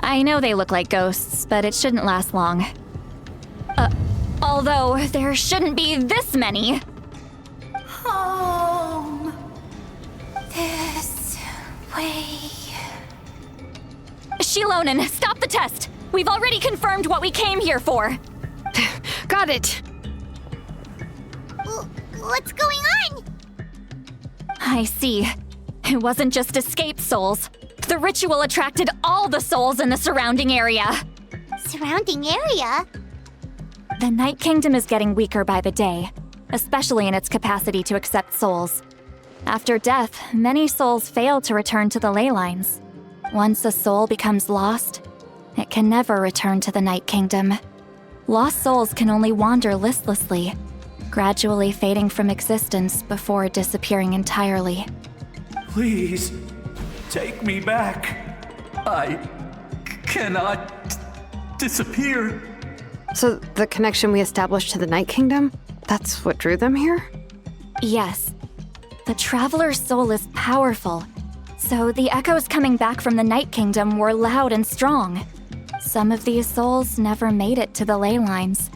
I know they look like ghosts, but it shouldn't last long. Although there shouldn't be this many. Home. This way. Shilonen, stop the test! We've already confirmed what we came here for. Got it. What's going on? I see. It wasn't just escaped souls. The ritual attracted all the souls in the surrounding area. Surrounding area? The Night Kingdom is getting weaker by the day, especially in its capacity to accept souls. After death, many souls fail to return to the ley lines. Once a soul becomes lost, It can never return to the Night Kingdom. Lost souls can only wander listlessly, gradually fading from existence before disappearing entirely. Please, take me back. I cannot disappear. So the connection we established to the Night Kingdom, that's what drew them here? Yes. The Traveler's soul is powerful, so the echoes coming back from the Night Kingdom were loud and strong. Some of these souls never made it to the ley lines.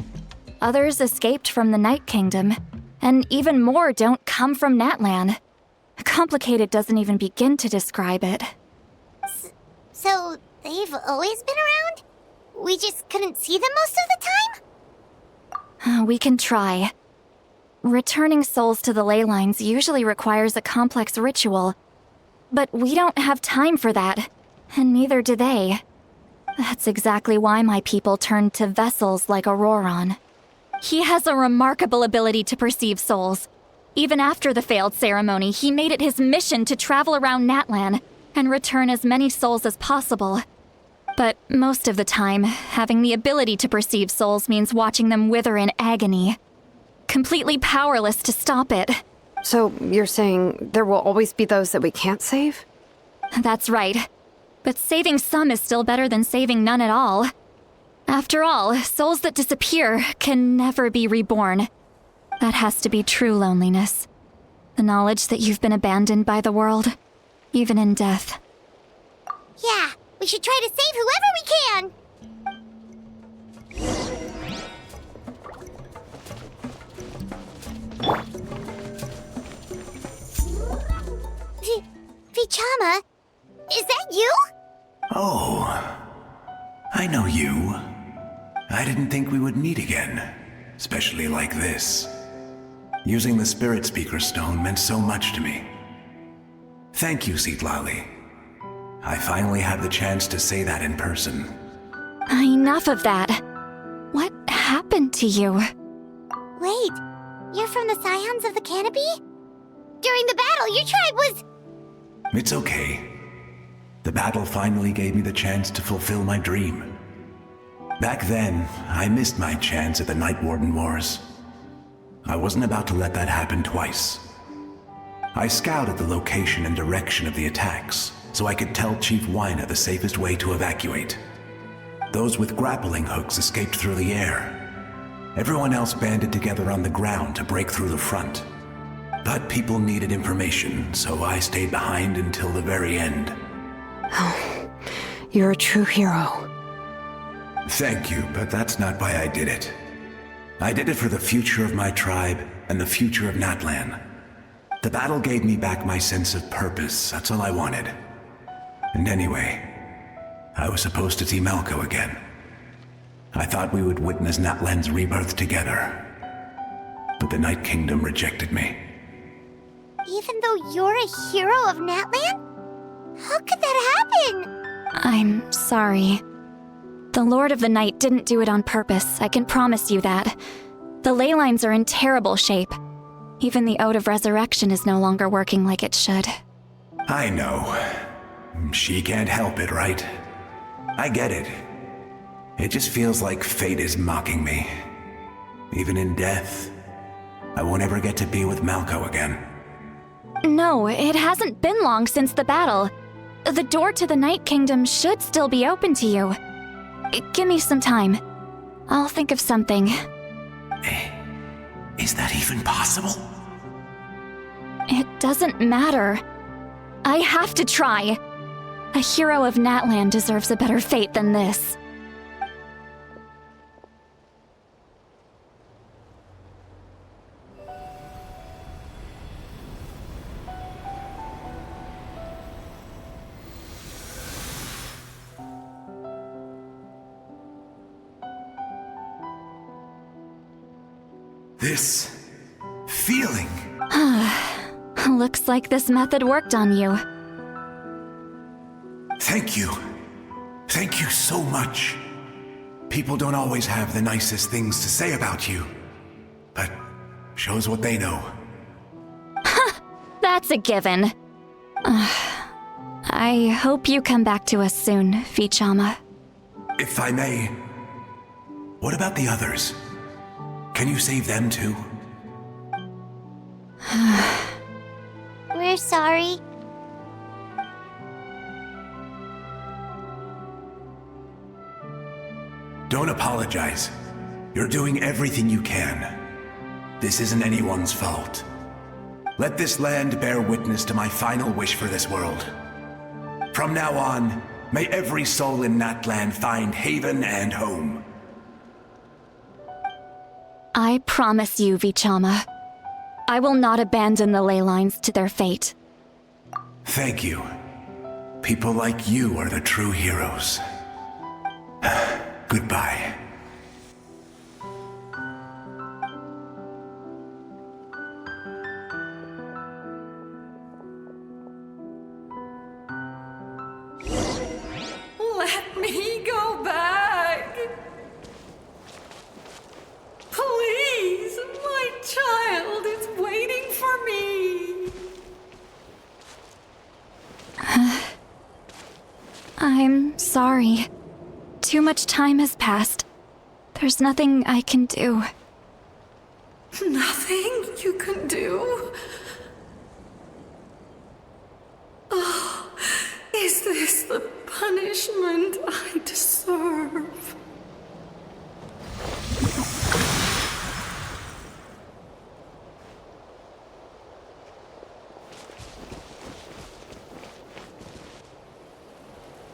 Others escaped from the Night Kingdom, and even more don't come from Natlan. Complicated doesn't even begin to describe it. So, they've always been around? We just couldn't see them most of the time? We can try. Returning souls to the ley lines usually requires a complex ritual, but we don't have time for that, and neither do they. That's exactly why my people turned to vessels like Auroron. He has a remarkable ability to perceive souls. Even after the failed ceremony, he made it his mission to travel around Natlan and return as many souls as possible. But most of the time, having the ability to perceive souls means watching them wither in agony. Completely powerless to stop it. So you're saying there will always be those that we can't save? That's right. But saving some is still better than saving none at all. After all, souls that disappear can never be reborn. That has to be true loneliness. The knowledge that you've been abandoned by the world, even in death. Yeah, we should try to save whoever we can! Vichama, is that you? Oh, I know you. I didn't think we would meet again, especially like this. Using the Spirit Speaker Stone meant so much to me. Thank you, Citlali. I finally had the chance to say that in person. Enough of that. What happened to you? Wait, you're from the Scions of the Canopy? During the battle, your tribe was... It's okay. The battle finally gave me the chance to fulfill my dream. Back then, I missed my chance at the Night Warden Wars. I wasn't about to let that happen twice. I scouted the location and direction of the attacks, so I could tell Chief Wyna the safest way to evacuate. Those with grappling hooks escaped through the air. Everyone else banded together on the ground to break through the front. But people needed information, so I stayed behind until the very end. Oh, you're a true hero. Thank you, but that's not why I did it. I did it for the future of my tribe and the future of Natlan. The battle gave me back my sense of purpose, that's all I wanted. And anyway, I was supposed to see Malco again. I thought we would witness Natlan's rebirth together. But the Night Kingdom rejected me. Even though you're a hero of Natlan? How could that happen? I'm sorry. The Lord of the Night didn't do it on purpose, I can promise you that. The ley lines are in terrible shape. Even the Ode of Resurrection is no longer working like it should. I know. She can't help it, right? I get it. It just feels like fate is mocking me. Even in death, I won't ever get to be with Malco again. No, it hasn't been long since the battle. The door to the Night Kingdom should still be open to you. Give me some time. I'll think of something. Is that even possible? It doesn't matter. I have to try. A hero of Natlan deserves a better fate than this. This feeling. Looks like this method worked on you. Thank you. Thank you so much. People don't always have the nicest things to say about you, but shows what they know. That's a given. I hope you come back to us soon, Vichama. If I may, what about the others? Can you save them too? We're sorry. Don't apologize. You're doing everything you can. This isn't anyone's fault. Let this land bear witness to my final wish for this world. From now on, may every soul in Natlan find haven and home. I promise you, Vichama, I will not abandon the ley lines to their fate. Thank you. People like you are the true heroes. Goodbye. Let me go back. Please, my child is waiting for me. I'm sorry. Too much time has passed. There's nothing I can do. Nothing you can do? Oh, is this the punishment I deserve?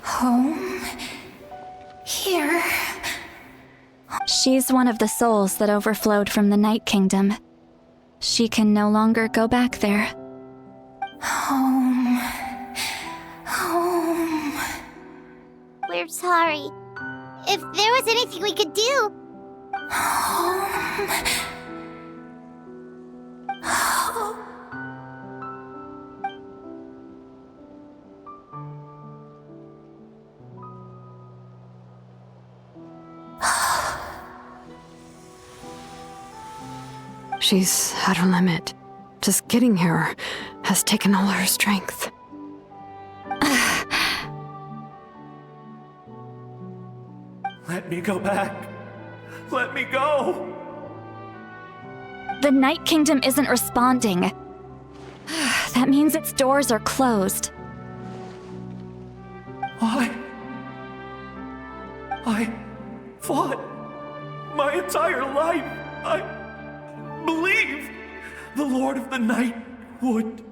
Home? Here? She's one of the souls that overflowed from the Night Kingdom. She can no longer go back there. Home. Home. We're sorry. If there was anything we could do... Home. She's at her limit. Just getting here has taken all her strength. Let me go back. Let me go. The Night Kingdom isn't responding. That means its doors are closed. I fought my entire life. I believed the Lord of the Night would.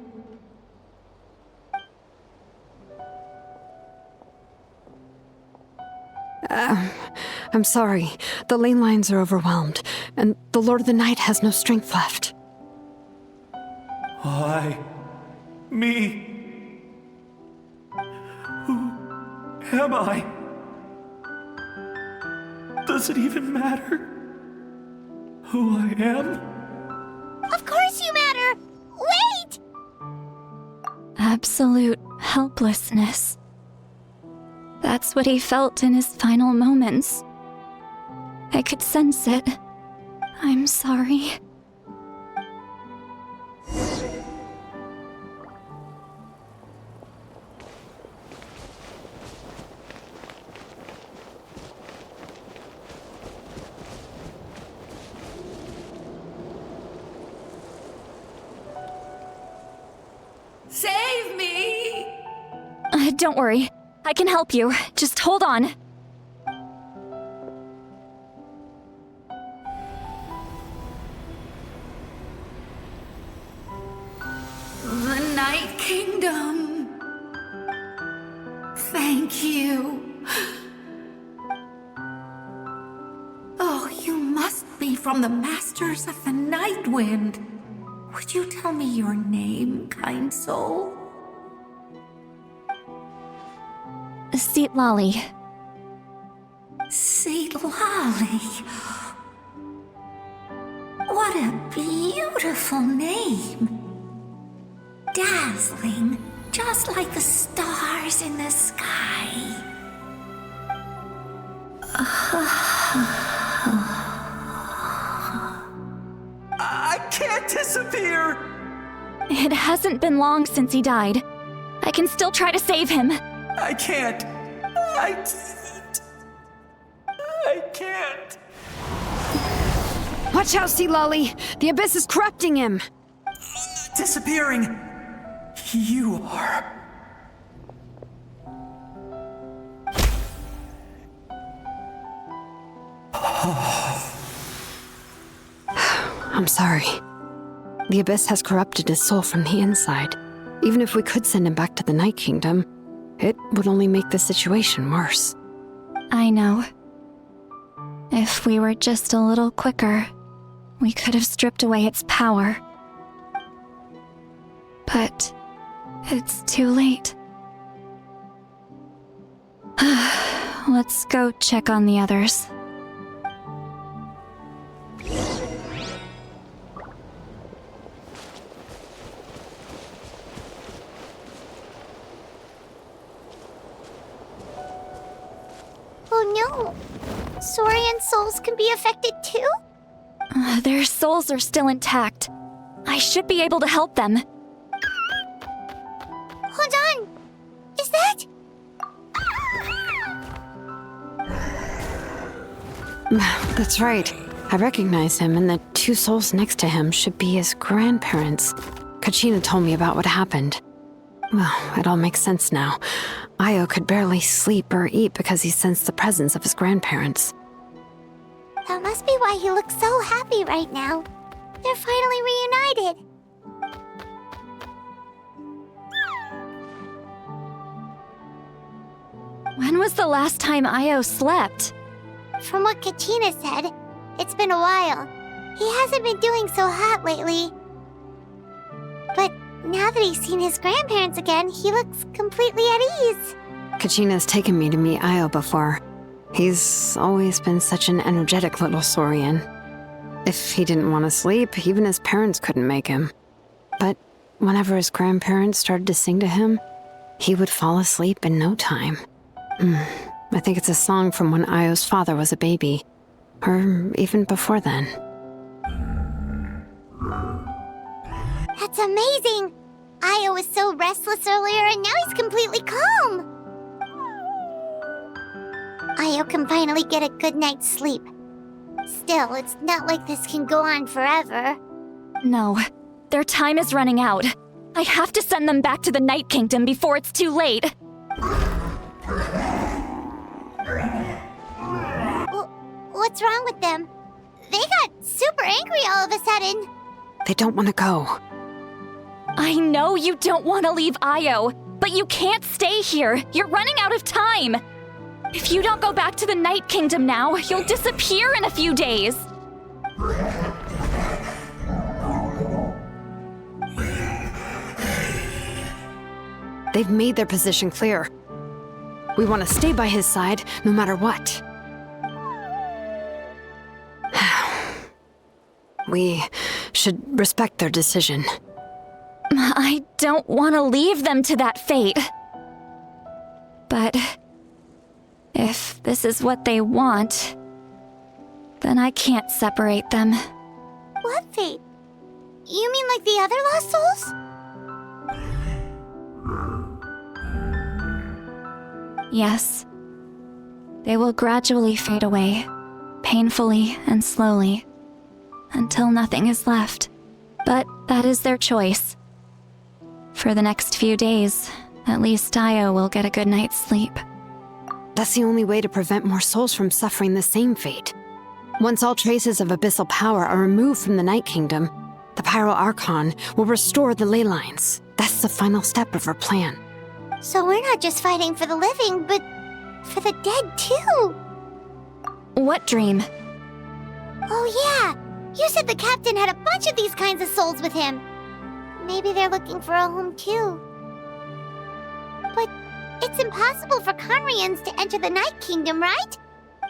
I'm sorry. The lane lines are overwhelmed, and the Lord of the Night has no strength left. Me. Who am I? Does it even matter who I am? Of course you matter! Wait! Absolute helplessness. That's what he felt in his final moments. I could sense it. I'm sorry. Save me! Don't worry. I can help you. Just hold on. The Night Kingdom. Thank you. Oh, you must be from the Masters of the Night Wind. Would you tell me your name, kind soul? Seatlali. Seatlali. What a beautiful name. Dazzling, just like the stars in the sky. I can't disappear! It hasn't been long since he died. I can still try to save him. I can't. I can't. Watch out, Sea Lolly! The Abyss is corrupting him! Disappearing. You are. I'm sorry. The Abyss has corrupted his soul from the inside. Even if we could send him back to the Night Kingdom, it would only make the situation worse. I know. If we were just a little quicker, we could have stripped away its power. But it's too late. Let's go check on the others. Oh no! Saurian souls can be affected too? Their souls are still intact. I should be able to help them. Hold on! Is that? That's right. I recognize him, and the two souls next to him should be his grandparents. Kachina told me about what happened. Well, it all makes sense now. Io could barely sleep or eat because he sensed the presence of his grandparents. That must be why he looks so happy right now. They're finally reunited. When was the last time Io slept? From what Kachina said, it's been a while. He hasn't been doing so hot lately. But now that he's seen his grandparents again, he looks completely at ease. Kachina's taken me to meet Io before. He's always been such an energetic little Saurian. If he didn't want to sleep, even his parents couldn't make him. But whenever his grandparents started to sing to him, he would fall asleep in no time. I think it's a song from when Io's father was a baby, or even before then. That's amazing! Io was so restless earlier and now he's completely calm! Io can finally get a good night's sleep. Still, it's not like this can go on forever. No, their time is running out. I have to send them back to the Night Kingdom before it's too late. What's wrong with them? They got super angry all of a sudden. They don't want to go. I know you don't want to leave Io, but you can't stay here. You're running out of time. If you don't go back to the Night Kingdom now, you'll disappear in a few days. They've made their position clear. We want to stay by his side, no matter what. We should respect their decision. I don't want to leave them to that fate. But if this is what they want, then I can't separate them. What fate? You mean like the other lost souls? Yes. They will gradually fade away, painfully and slowly, until nothing is left. But that is their choice. For the next few days, at least Io will get a good night's sleep. That's the only way to prevent more souls from suffering the same fate. Once all traces of abyssal power are removed from the Night Kingdom, the Pyro Archon will restore the ley lines. That's the final step of our plan. So we're not just fighting for the living, but for the dead too. What dream? Oh yeah, you said the captain had a bunch of these kinds of souls with him. Maybe they're looking for a home too. But it's impossible for Conrians to enter the Night Kingdom, right?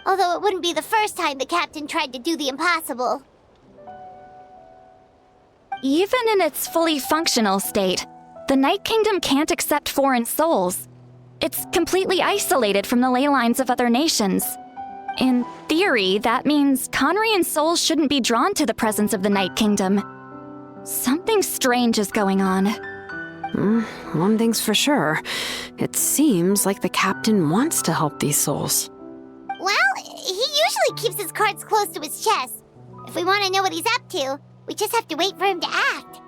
Although it wouldn't be the first time the captain tried to do the impossible. Even in its fully functional state, the Night Kingdom can't accept foreign souls. It's completely isolated from the ley lines of other nations. In theory, that means Conrian souls shouldn't be drawn to the presence of the Night Kingdom. Something strange is going on. One thing's for sure. It seems like the captain wants to help these souls. Well, he probably keeps his cards close to his chest. If we want to know what he's up to, we just have to wait for him to act.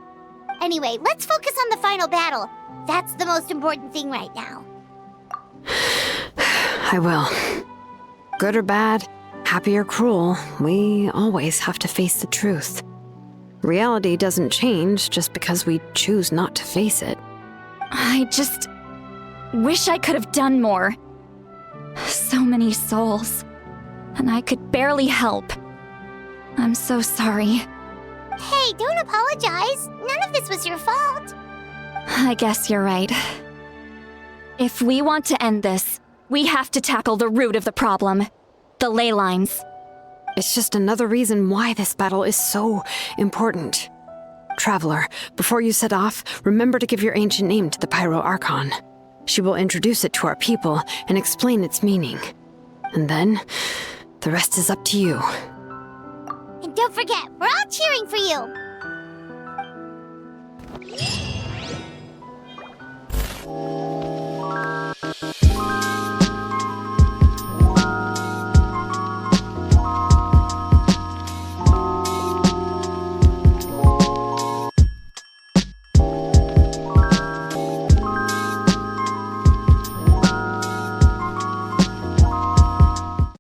Anyway, let's focus on the final battle. That's the most important thing right now. I will. Good or bad, happy or cruel, we always have to face the truth. Reality doesn't change just because we choose not to face it. I just wish I could have done more. So many souls, and I could barely help. I'm so sorry. Hey, don't apologize. None of this was your fault. I guess you're right. If we want to end this, we have to tackle the root of the problem. The ley lines. It's just another reason why this battle is so important. Traveler, before you set off, remember to give your ancient name to the Pyro Archon. She will introduce it to our people and explain its meaning. And then, the rest is up to you. And don't forget, we're all cheering for you.